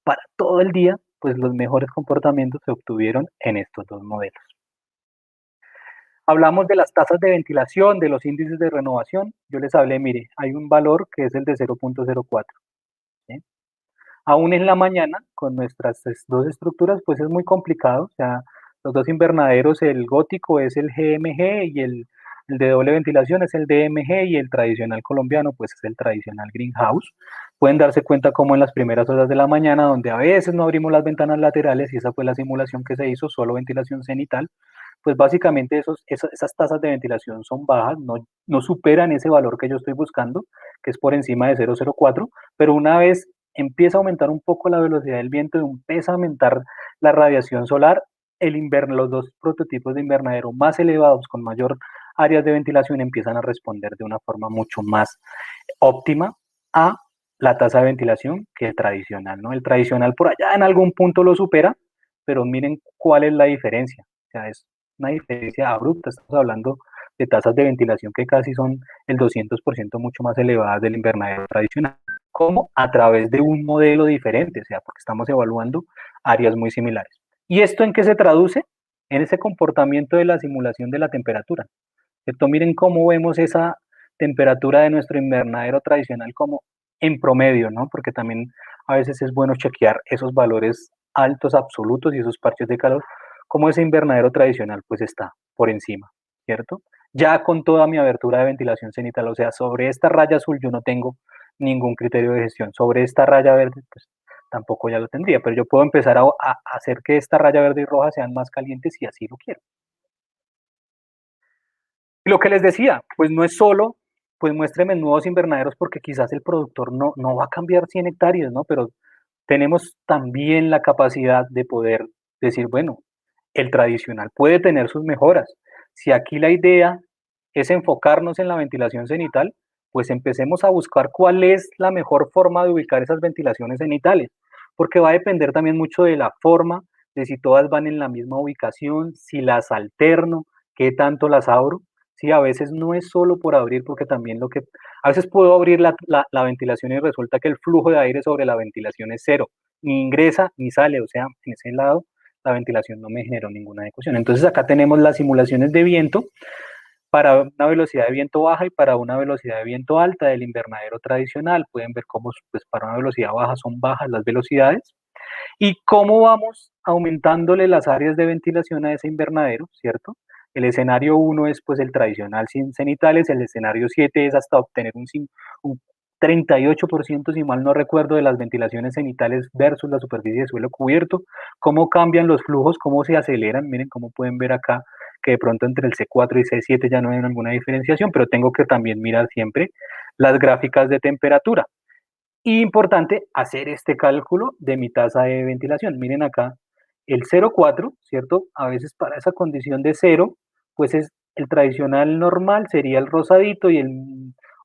para todo el día, pues los mejores comportamientos se obtuvieron en estos dos modelos. Hablamos de las tasas de ventilación, de los índices de renovación. Yo les hablé, mire, hay un valor que es el de 0.04. ¿Sí? Aún en la mañana, con nuestras dos estructuras, pues es muy complicado. O sea, los dos invernaderos, el gótico es el GMG y el de doble ventilación es el DMG y el tradicional colombiano, pues es el tradicional greenhouse. Pueden darse cuenta como en las primeras horas de la mañana, donde a veces no abrimos las ventanas laterales, y esa fue la simulación que se hizo, solo ventilación cenital, pues básicamente esas tasas de ventilación son bajas, no superan ese valor que yo estoy buscando, que es por encima de 0.04, pero una vez empieza a aumentar un poco la velocidad del viento y empieza a aumentar la radiación solar, los dos prototipos de invernadero más elevados, con mayor áreas de ventilación, empiezan a responder de una forma mucho más óptima a la tasa de ventilación que el tradicional, ¿no? El tradicional por allá en algún punto lo supera, pero miren cuál es la diferencia. O sea, es una diferencia abrupta. Estamos hablando de tasas de ventilación que casi son el 200% mucho más elevadas del invernadero tradicional, como a través de un modelo diferente, o sea, porque estamos evaluando áreas muy similares. ¿Y esto en qué se traduce? En ese comportamiento de la simulación de la temperatura. ¿Cierto? Miren cómo vemos esa temperatura de nuestro invernadero tradicional como en promedio, ¿no? Porque también a veces es bueno chequear esos valores altos absolutos y esos parches de calor, como ese invernadero tradicional pues está por encima, ¿cierto? Ya con toda mi abertura de ventilación cenital, o sea, sobre esta raya azul yo no tengo ningún criterio de gestión, sobre esta raya verde pues tampoco ya lo tendría, pero yo puedo empezar a hacer que esta raya verde y roja sean más calientes si así lo quiero. Y lo que les decía, pues no es solo, pues muéstreme nuevos invernaderos porque quizás el productor no va a cambiar 100 hectáreas, ¿no? Pero tenemos también la capacidad de poder decir, bueno, el tradicional puede tener sus mejoras. Si aquí la idea es enfocarnos en la ventilación cenital, pues empecemos a buscar cuál es la mejor forma de ubicar esas ventilaciones cenitales, porque va a depender también mucho de la forma, de si todas van en la misma ubicación, si las alterno, qué tanto las abro. Sí, a veces no es solo por abrir, porque también a veces puedo abrir la ventilación y resulta que el flujo de aire sobre la ventilación es cero, ni ingresa ni sale, o sea, en ese lado la ventilación no me generó ninguna ecuación. Entonces acá tenemos las simulaciones de viento para una velocidad de viento baja y para una velocidad de viento alta del invernadero tradicional. Pueden ver cómo pues, para una velocidad baja son bajas las velocidades y cómo vamos aumentándole las áreas de ventilación a ese invernadero, ¿cierto? El escenario 1 es pues el tradicional sin cenitales, el escenario 7 es hasta obtener un 38%, si mal no recuerdo, de las ventilaciones cenitales versus la superficie de suelo cubierto, cómo cambian los flujos, cómo se aceleran, miren cómo pueden ver acá que de pronto entre el C4 y C7 ya no hay ninguna diferenciación, pero tengo que también mirar siempre las gráficas de temperatura. Y importante hacer este cálculo de mi tasa de ventilación. Miren acá, el 0,4, ¿cierto? A veces para esa condición de 0, pues es el tradicional normal, sería el rosadito y el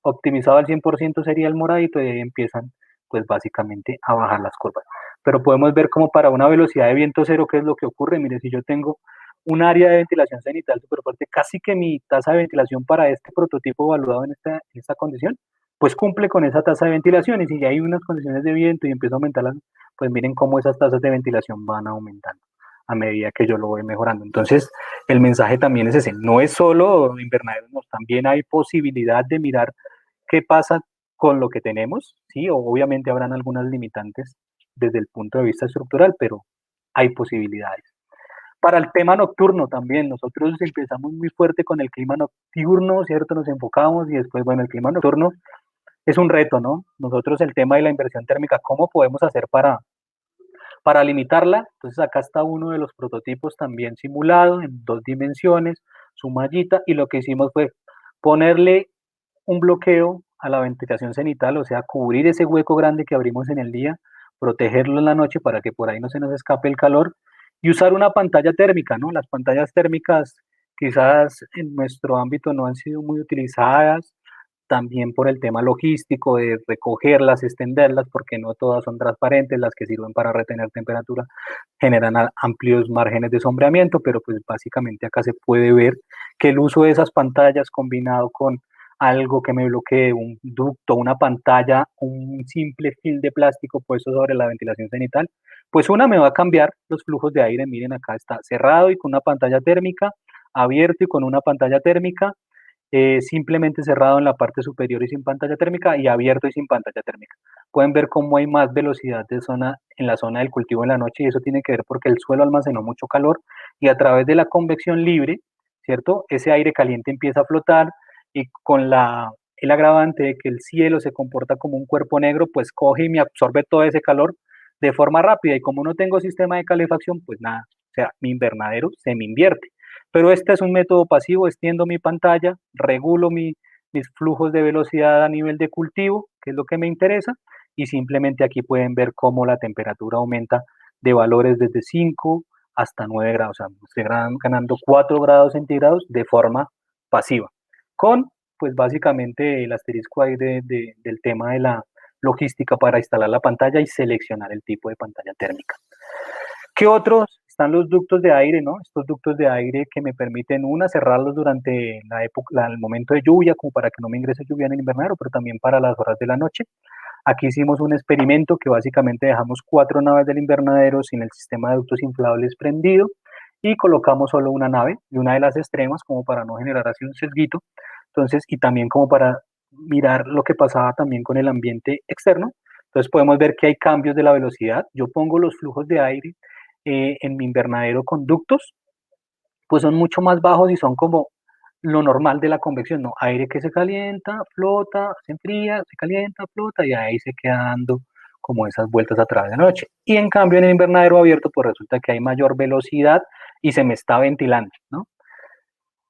optimizado al 100% sería el moradito y ahí empiezan pues básicamente a bajar las curvas. Pero podemos ver como para una velocidad de viento cero, ¿qué es lo que ocurre? Mire, si yo tengo un área de ventilación cenital súper fuerte, casi que mi tasa de ventilación para este prototipo evaluado en esta condición pues cumple con esa tasa de ventilación, y si ya hay unas condiciones de viento y empieza a aumentar, pues miren cómo esas tasas de ventilación van aumentando a medida que yo lo voy mejorando. Entonces, el mensaje también es ese, no es solo invernaderos, no, también hay posibilidad de mirar qué pasa con lo que tenemos, ¿sí? Obviamente habrán algunas limitantes desde el punto de vista estructural, pero hay posibilidades. Para el tema nocturno también, nosotros empezamos muy fuerte con el clima nocturno, ¿cierto? Nos enfocamos y después, bueno, el clima nocturno es un reto, ¿no? Nosotros el tema de la inversión térmica, ¿cómo podemos hacer para limitarla? Entonces acá está uno de los prototipos también simulado en 2 dimensiones, su mallita, y lo que hicimos fue ponerle un bloqueo a la ventilación cenital, o sea, cubrir ese hueco grande que abrimos en el día, protegerlo en la noche para que por ahí no se nos escape el calor, y usar una pantalla térmica, ¿no? Las pantallas térmicas quizás en nuestro ámbito no han sido muy utilizadas, también por el tema logístico de recogerlas, extenderlas, porque no todas son transparentes, las que sirven para retener temperatura generan amplios márgenes de sombreamiento, pero pues básicamente acá se puede ver que el uso de esas pantallas combinado con algo que me bloquee, un ducto, una pantalla, un simple film de plástico puesto sobre la ventilación cenital, pues una me va a cambiar los flujos de aire. Miren, acá está cerrado y con una pantalla térmica, abierto y con una pantalla térmica, simplemente cerrado en la parte superior y sin pantalla térmica, y abierto y sin pantalla térmica. Pueden ver cómo hay más velocidad de zona en la zona del cultivo en la noche, y eso tiene que ver porque el suelo almacenó mucho calor y a través de la convección libre, ¿cierto? Ese aire caliente empieza a flotar, y con el agravante de que el cielo se comporta como un cuerpo negro, pues coge y me absorbe todo ese calor de forma rápida, y como no tengo sistema de calefacción, pues nada, o sea, mi invernadero se me invierte. Pero este es un método pasivo, extiendo mi pantalla, regulo mis flujos de velocidad a nivel de cultivo, que es lo que me interesa, y simplemente aquí pueden ver cómo la temperatura aumenta de valores desde 5 hasta 9 grados, o sea, estoy ganando 4 grados centígrados de forma pasiva, con pues básicamente el asterisco ahí del tema de la logística para instalar la pantalla y seleccionar el tipo de pantalla térmica. ¿Qué otros? Están los ductos de aire, ¿no? Estos ductos de aire que me permiten, cerrarlos durante la época, el momento de lluvia, como para que no me ingrese lluvia en el invernadero, pero también para las horas de la noche. Aquí hicimos un experimento que básicamente dejamos 4 naves del invernadero sin el sistema de ductos inflables prendido y colocamos solo una nave y una de las extremas, como para no generar así un sesguito. Entonces, y también como para mirar lo que pasaba también con el ambiente externo. Entonces podemos ver que hay cambios de la velocidad. Yo pongo los flujos de aire en mi invernadero con ductos, pues son mucho más bajos y son como lo normal de la convección, ¿no? Aire que se calienta, flota, se enfría, se calienta, flota, y ahí se queda dando como esas vueltas a través de la noche. Y en cambio en el invernadero abierto, pues resulta que hay mayor velocidad y se me está ventilando, ¿no?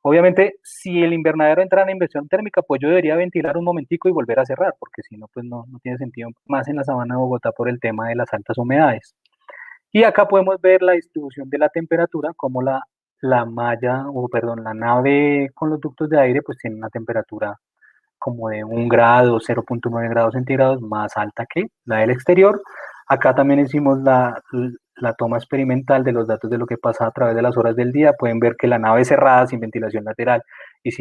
Obviamente, si el invernadero entra en inversión térmica, pues yo debería ventilar un momentico y volver a cerrar, porque si no, pues no tiene sentido, más en la sabana de Bogotá por el tema de las altas humedades. Y acá podemos ver la distribución de la temperatura, como la malla, o perdón, la nave con los ductos de aire, pues tiene una temperatura como de 1 grado, 0.9 grados centígrados más alta que la del exterior. Acá también hicimos la toma experimental de los datos de lo que pasa a través de las horas del día. Pueden ver que la nave cerrada, sin ventilación lateral y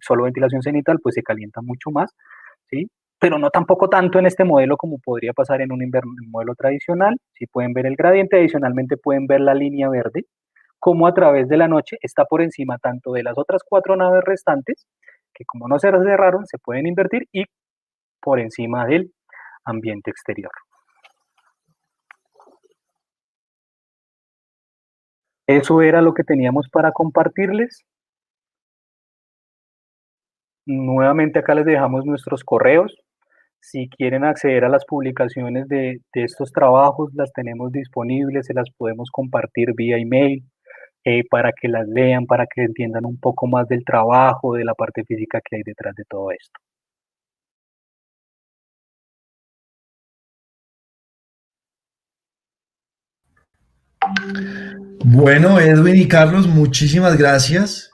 solo ventilación cenital, pues se calienta mucho más, ¿sí? Pero no tampoco tanto en este modelo como podría pasar en un modelo tradicional. Si pueden ver el gradiente, adicionalmente pueden ver la línea verde, como a través de la noche está por encima tanto de las otras 4 naves restantes, que como no se cerraron, se pueden invertir, y por encima del ambiente exterior. Eso era lo que teníamos para compartirles. Nuevamente acá les dejamos nuestros correos. Si quieren acceder a las publicaciones de estos trabajos, las tenemos disponibles, se las podemos compartir vía email, para que las lean, para que entiendan un poco más del trabajo, de la parte física que hay detrás de todo esto. Bueno, Edwin y Carlos, muchísimas gracias.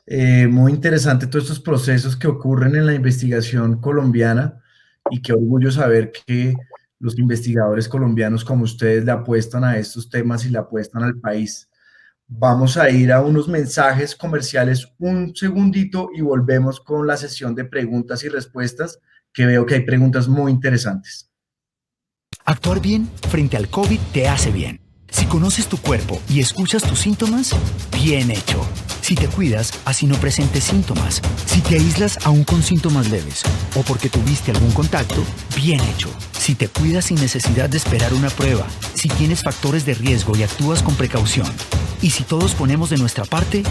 Muy interesante todos estos procesos que ocurren en la investigación colombiana, y qué orgullo saber que los investigadores colombianos como ustedes le apuestan a estos temas y le apuestan al país. Vamos a ir a unos mensajes comerciales un segundito y volvemos con la sesión de preguntas y respuestas, que veo que hay preguntas muy interesantes. Actuar bien frente al COVID te hace bien. Si conoces tu cuerpo y escuchas tus síntomas, bien hecho. Si te cuidas, así no presentes síntomas. Si te aíslas aún con síntomas leves o porque tuviste algún contacto, bien hecho. Si te cuidas sin necesidad de esperar una prueba, si tienes factores de riesgo y actúas con precaución, y si todos ponemos de nuestra parte,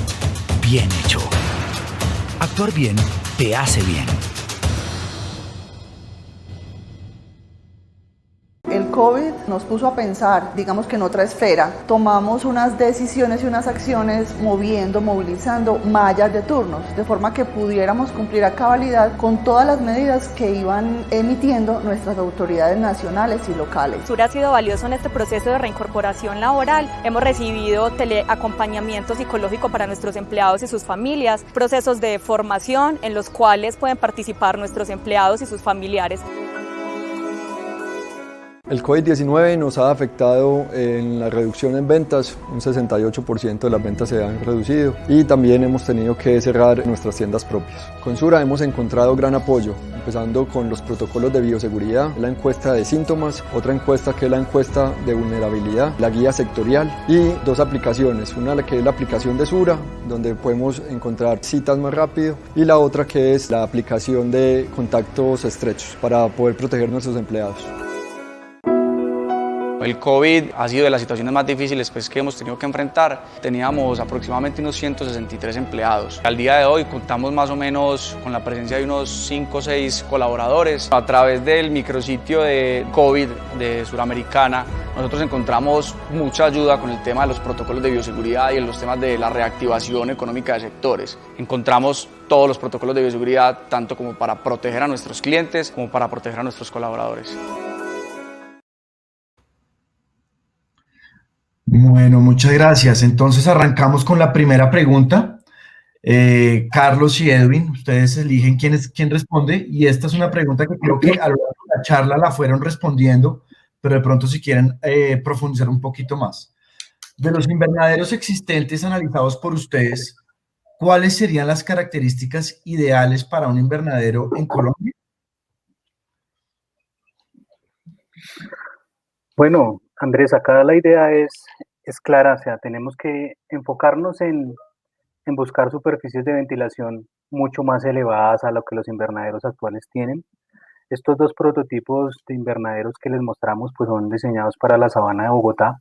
bien hecho. Actuar bien te hace bien. El COVID nos puso a pensar, digamos que en otra esfera. Tomamos unas decisiones y unas acciones movilizando mallas de turnos, de forma que pudiéramos cumplir a cabalidad con todas las medidas que iban emitiendo nuestras autoridades nacionales y locales. Sur ha sido valioso en este proceso de reincorporación laboral. Hemos recibido teleacompañamiento psicológico para nuestros empleados y sus familias, procesos de formación en los cuales pueden participar nuestros empleados y sus familiares. El COVID-19 nos ha afectado en la reducción en ventas, un 68% de las ventas se han reducido y también hemos tenido que cerrar nuestras tiendas propias. Con Sura hemos encontrado gran apoyo, empezando con los protocolos de bioseguridad, la encuesta de síntomas, otra encuesta que es la encuesta de vulnerabilidad, la guía sectorial y dos aplicaciones, una que es la aplicación de Sura, donde podemos encontrar citas más rápido, y la otra que es la aplicación de contactos estrechos para poder proteger a nuestros empleados. El COVID ha sido de las situaciones más difíciles que hemos tenido que enfrentar. Teníamos aproximadamente unos 163 empleados. Al día de hoy contamos más o menos con la presencia de unos 5 o 6 colaboradores. A través del micrositio de COVID de Suramericana, nosotros encontramos mucha ayuda con el tema de los protocolos de bioseguridad y en los temas de la reactivación económica de sectores. Encontramos todos los protocolos de bioseguridad, tanto como para proteger a nuestros clientes como para proteger a nuestros colaboradores. Bueno, muchas gracias. Entonces arrancamos con la primera pregunta. Carlos y Edwin, ustedes eligen quién responde, y esta es una pregunta que creo que a lo largo de la charla la fueron respondiendo, pero de pronto si quieren profundizar un poquito más. De los invernaderos existentes analizados por ustedes, ¿cuáles serían las características ideales para un invernadero en Colombia? Bueno, Andrés, acá la idea es clara, o sea, tenemos que enfocarnos en buscar superficies de ventilación mucho más elevadas a lo que los invernaderos actuales tienen. Estos dos prototipos de invernaderos que les mostramos pues son diseñados para la sabana de Bogotá,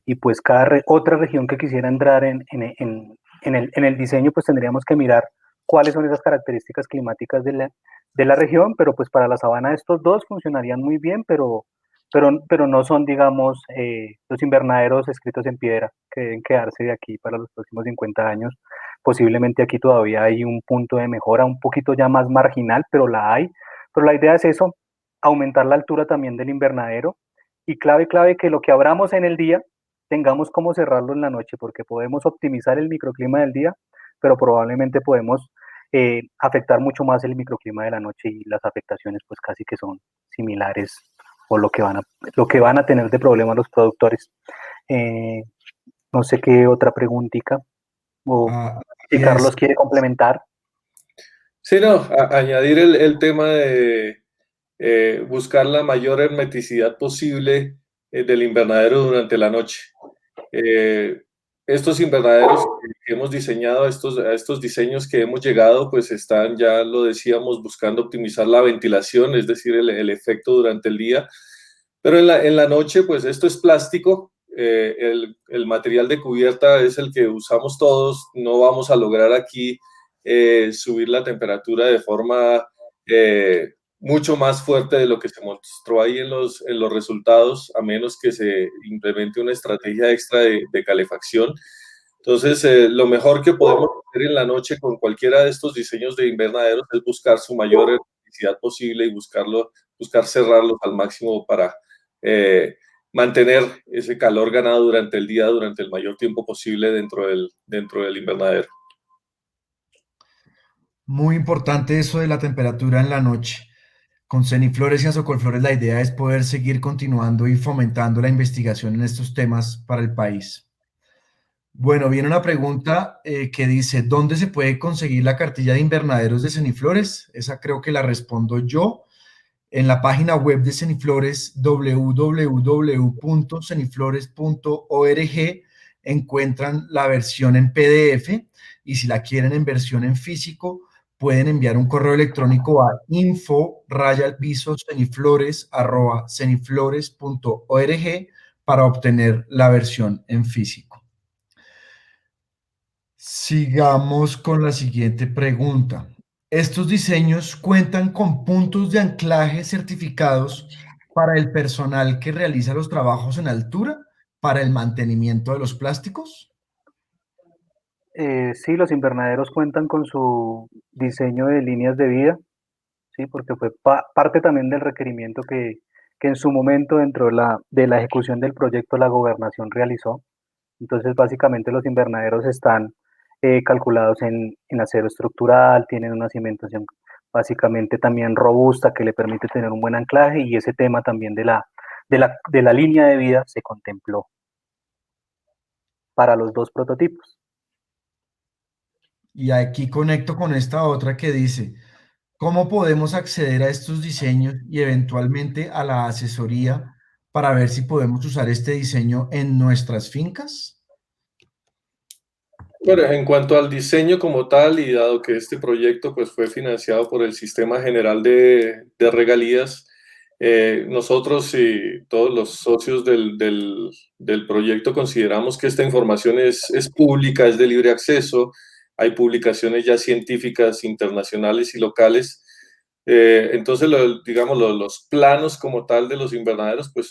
y pues cada otra región que quisiera entrar en el diseño pues tendríamos que mirar cuáles son esas características climáticas de la región, pero pues para la sabana estos dos funcionarían muy bien, pero no son, digamos, los invernaderos escritos en piedra que deben quedarse de aquí para los próximos 50 años. Posiblemente aquí todavía hay un punto de mejora, un poquito ya más marginal, pero la hay. Pero la idea es eso, aumentar la altura también del invernadero, y clave que lo que abramos en el día tengamos como cerrarlo en la noche, porque podemos optimizar el microclima del día, pero probablemente podemos afectar mucho más el microclima de la noche, y las afectaciones pues casi que son similares, o lo que van a tener de problema los productores. No sé qué otra preguntita, o si Carlos quiere complementar. Sí, no, añadir el tema de buscar la mayor hermeticidad posible del invernadero durante la noche. Estos invernaderos que hemos diseñado, a estos diseños que hemos llegado, pues están, ya lo decíamos, buscando optimizar la ventilación, es decir, el efecto durante el día. Pero en la noche, pues esto es plástico, el material de cubierta es el que usamos todos, no vamos a lograr aquí subir la temperatura de forma mucho más fuerte de lo que se mostró ahí en los resultados, a menos que se implemente una estrategia extra de calefacción. Entonces, lo mejor que podemos hacer en la noche con cualquiera de estos diseños de invernaderos es buscar su mayor electricidad posible y buscar cerrarlos al máximo para mantener ese calor ganado durante el día, durante el mayor tiempo posible dentro del invernadero. Muy importante eso de la temperatura en la noche. Con Ceniflores y Azocolflores la idea es poder seguir continuando y fomentando la investigación en estos temas para el país. Bueno, viene una pregunta que dice, ¿dónde se puede conseguir la cartilla de invernaderos de Ceniflores? Esa creo que la respondo yo. En la página web de Ceniflores, www.ceniflores.org, encuentran la versión en PDF y si la quieren en versión en físico, pueden enviar un correo electrónico a info@ceniflores.org para obtener la versión en físico. Sigamos con la siguiente pregunta. Estos diseños cuentan con puntos de anclaje certificados para el personal que realiza los trabajos en altura para el mantenimiento de los plásticos. Sí, los invernaderos cuentan con su diseño de líneas de vida, sí, porque fue parte también del requerimiento que en su momento dentro de la ejecución del proyecto la gobernación realizó. Entonces, básicamente los invernaderos están calculados en acero estructural, tienen una cimentación básicamente también robusta que le permite tener un buen anclaje y ese tema también de la línea de vida se contempló para los dos prototipos. Y aquí conecto con esta otra que dice, ¿cómo podemos acceder a estos diseños y eventualmente a la asesoría para ver si podemos usar este diseño en nuestras fincas? Bueno, en cuanto al diseño como tal, y dado que este proyecto pues, fue financiado por el Sistema General de Regalías, nosotros y todos los socios del proyecto consideramos que esta información es pública, es de libre acceso, hay publicaciones ya científicas internacionales y locales. Entonces, digamos, los planos como tal de los invernaderos, pues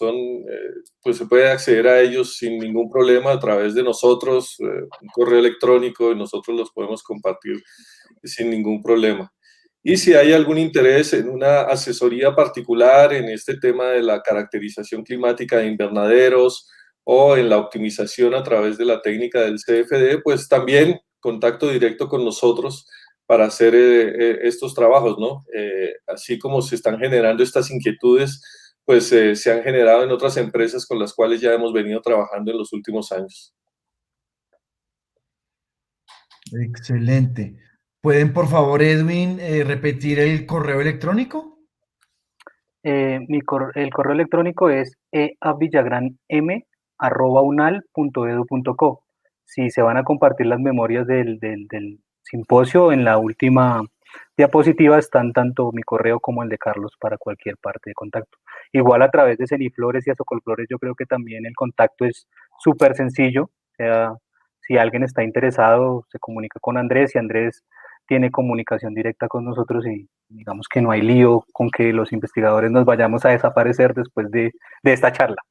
pues se puede acceder a ellos sin ningún problema a través de nosotros, un correo electrónico, y nosotros los podemos compartir sin ningún problema. Y si hay algún interés en una asesoría particular en este tema de la caracterización climática de invernaderos o en la optimización a través de la técnica del CFD, pues también contacto directo con nosotros para hacer estos trabajos, ¿no? Así como se están generando estas inquietudes, pues se han generado en otras empresas con las cuales ya hemos venido trabajando en los últimos años. Excelente. ¿Pueden, por favor, Edwin, repetir el correo electrónico? El correo electrónico es eavillagranm@unal.edu.co. Si se van a compartir las memorias del simposio, en la última diapositiva están tanto mi correo como el de Carlos para cualquier parte de contacto. Igual a través de Ceniflores y Azocolflores yo creo que también el contacto es súper sencillo. O sea, si alguien está interesado, se comunica con Andrés y Andrés tiene comunicación directa con nosotros y digamos que no hay lío con que los investigadores nos vayamos a desaparecer después de esta charla.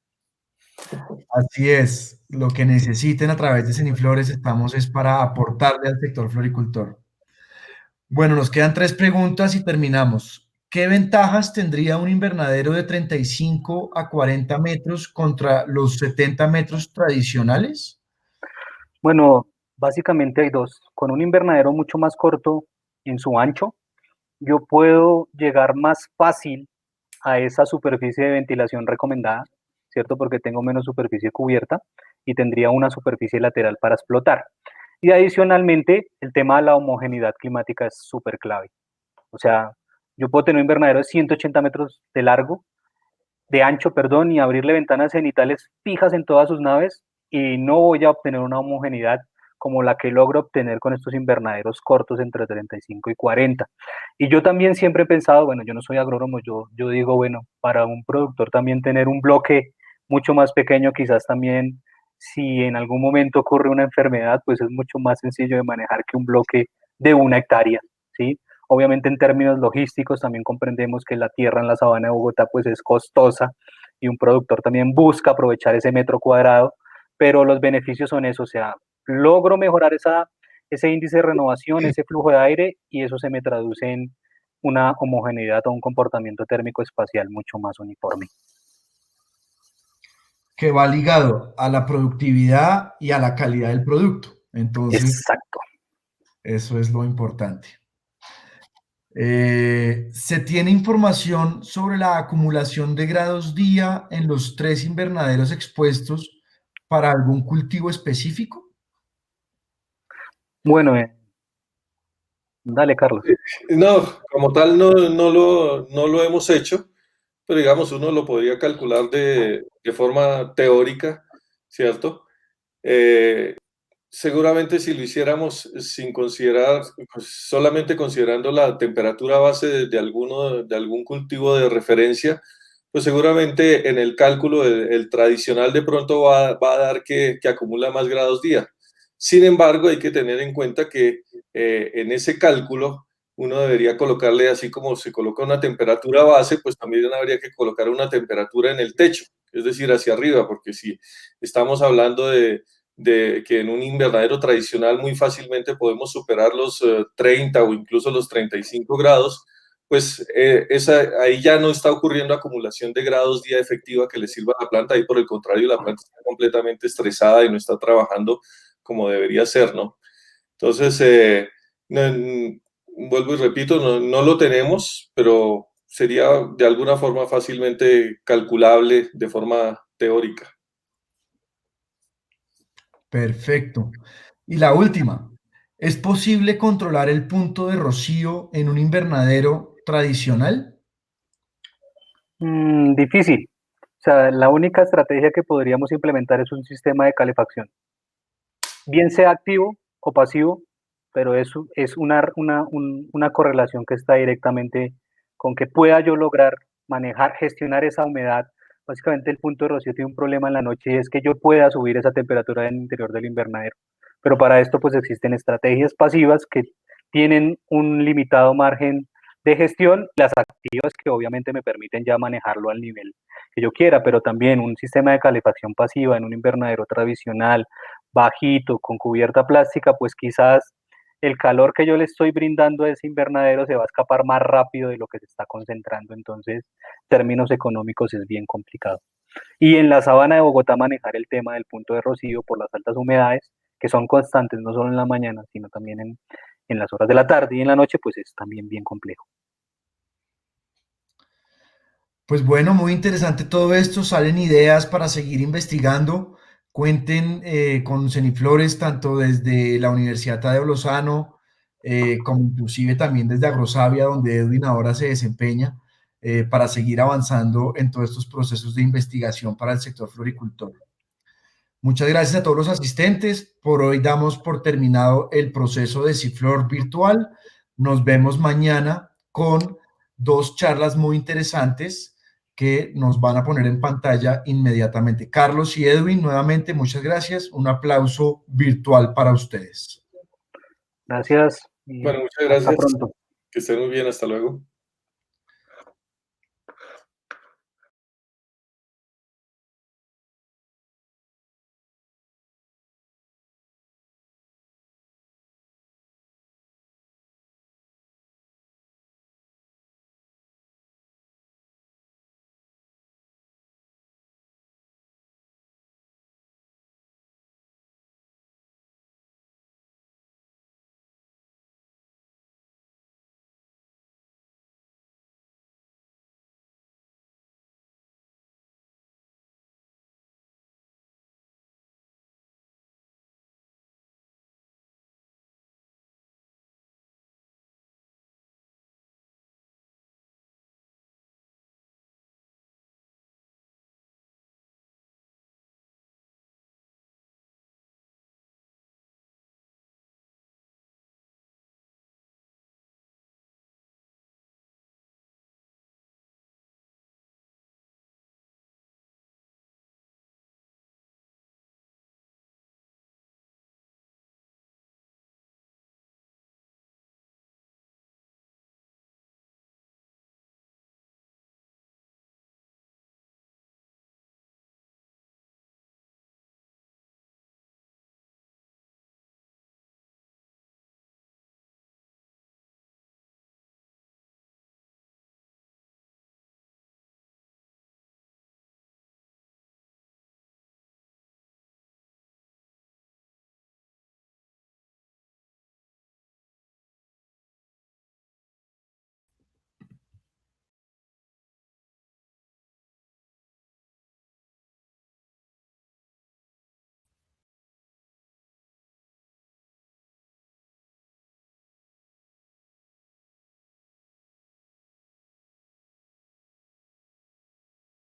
Así es, lo que necesiten a través de Ceniflores estamos es para aportarle al sector floricultor. Bueno, nos quedan 3 preguntas y terminamos. ¿Qué ventajas tendría un invernadero de 35 a 40 metros contra los 70 metros tradicionales? Bueno, básicamente hay dos. Con un invernadero mucho más corto en su ancho, yo puedo llegar más fácil a esa superficie de ventilación recomendada, ¿cierto? Porque tengo menos superficie cubierta y tendría una superficie lateral para explotar. Y adicionalmente, el tema de la homogeneidad climática es súper clave. O sea, yo puedo tener un invernadero de 180 metros de ancho, perdón, y abrirle ventanas cenitales fijas en todas sus naves y no voy a obtener una homogeneidad como la que logro obtener con estos invernaderos cortos entre 35 y 40. Y yo también siempre he pensado, bueno, yo no soy agrónomo, yo digo, bueno, para un productor también tener un bloque mucho más pequeño, quizás también si en algún momento ocurre una enfermedad, pues es mucho más sencillo de manejar que un bloque de 1 hectárea, ¿sí? Obviamente en términos logísticos también comprendemos que la tierra en la sabana de Bogotá pues es costosa y un productor también busca aprovechar ese metro cuadrado, pero los beneficios son eso, o sea, logro mejorar ese índice de renovación, ese flujo de aire y eso se me traduce en una homogeneidad o un comportamiento térmico espacial mucho más uniforme. Que va ligado a la productividad y a la calidad del producto. Entonces, exacto. Eso es lo importante. ¿Se tiene información sobre la acumulación de grados día en los 3 invernaderos expuestos para algún cultivo específico? Bueno, dale, Carlos. No, como tal no lo hemos hecho, pero digamos, uno lo podría calcular de forma teórica, ¿cierto? Seguramente si lo hiciéramos sin considerar, pues, solamente considerando la temperatura base de algún cultivo de referencia, pues seguramente en el cálculo el tradicional de pronto va a dar que acumula más grados día. Sin embargo, hay que tener en cuenta que en ese cálculo uno debería colocarle, así como se coloca una temperatura base, pues también habría que colocar una temperatura en el techo, es decir, hacia arriba, porque si estamos hablando de que en un invernadero tradicional muy fácilmente podemos superar los 30 o incluso los 35 grados, pues ahí ya no está ocurriendo acumulación de grados día efectiva que le sirva a la planta, ahí por el contrario la planta está completamente estresada y no está trabajando como debería ser, ¿no? Entonces, vuelvo y repito, no lo tenemos, pero sería de alguna forma fácilmente calculable de forma teórica. Perfecto. Y la última, ¿es posible controlar el punto de rocío en un invernadero tradicional? Difícil. O sea, la única estrategia que podríamos implementar es un sistema de calefacción, bien sea activo o pasivo, pero eso es una correlación que está directamente con que pueda yo lograr manejar, gestionar esa humedad. Básicamente el punto de rocío tiene un problema en la noche y es que yo pueda subir esa temperatura en el interior del invernadero. Pero para esto pues existen estrategias pasivas que tienen un limitado margen de gestión, las activas que obviamente me permiten ya manejarlo al nivel que yo quiera, pero también un sistema de calefacción pasiva en un invernadero tradicional, bajito, con cubierta plástica, pues quizás el calor que yo le estoy brindando a ese invernadero se va a escapar más rápido de lo que se está concentrando, entonces, términos económicos es bien complicado. Y en la sabana de Bogotá manejar el tema del punto de rocío por las altas humedades, que son constantes no solo en la mañana, sino también en las horas de la tarde y en la noche, pues es también bien complejo. Pues bueno, muy interesante todo esto. Salen ideas para seguir investigando. Cuenten con Ceniflores tanto desde la Universidad Tadeo Lozano como inclusive también desde Agrosavia, donde Edwin ahora se desempeña, para seguir avanzando en todos estos procesos de investigación para el sector floricultor. Muchas gracias a todos los asistentes. Por hoy damos por terminado el proceso de Ciflor virtual. Nos vemos mañana con dos charlas muy interesantes que nos van a poner en pantalla inmediatamente. Carlos y Edwin, nuevamente, muchas gracias. Un aplauso virtual para ustedes. Gracias. Bueno, muchas Hasta gracias. pronto. Que estén muy bien. Hasta luego.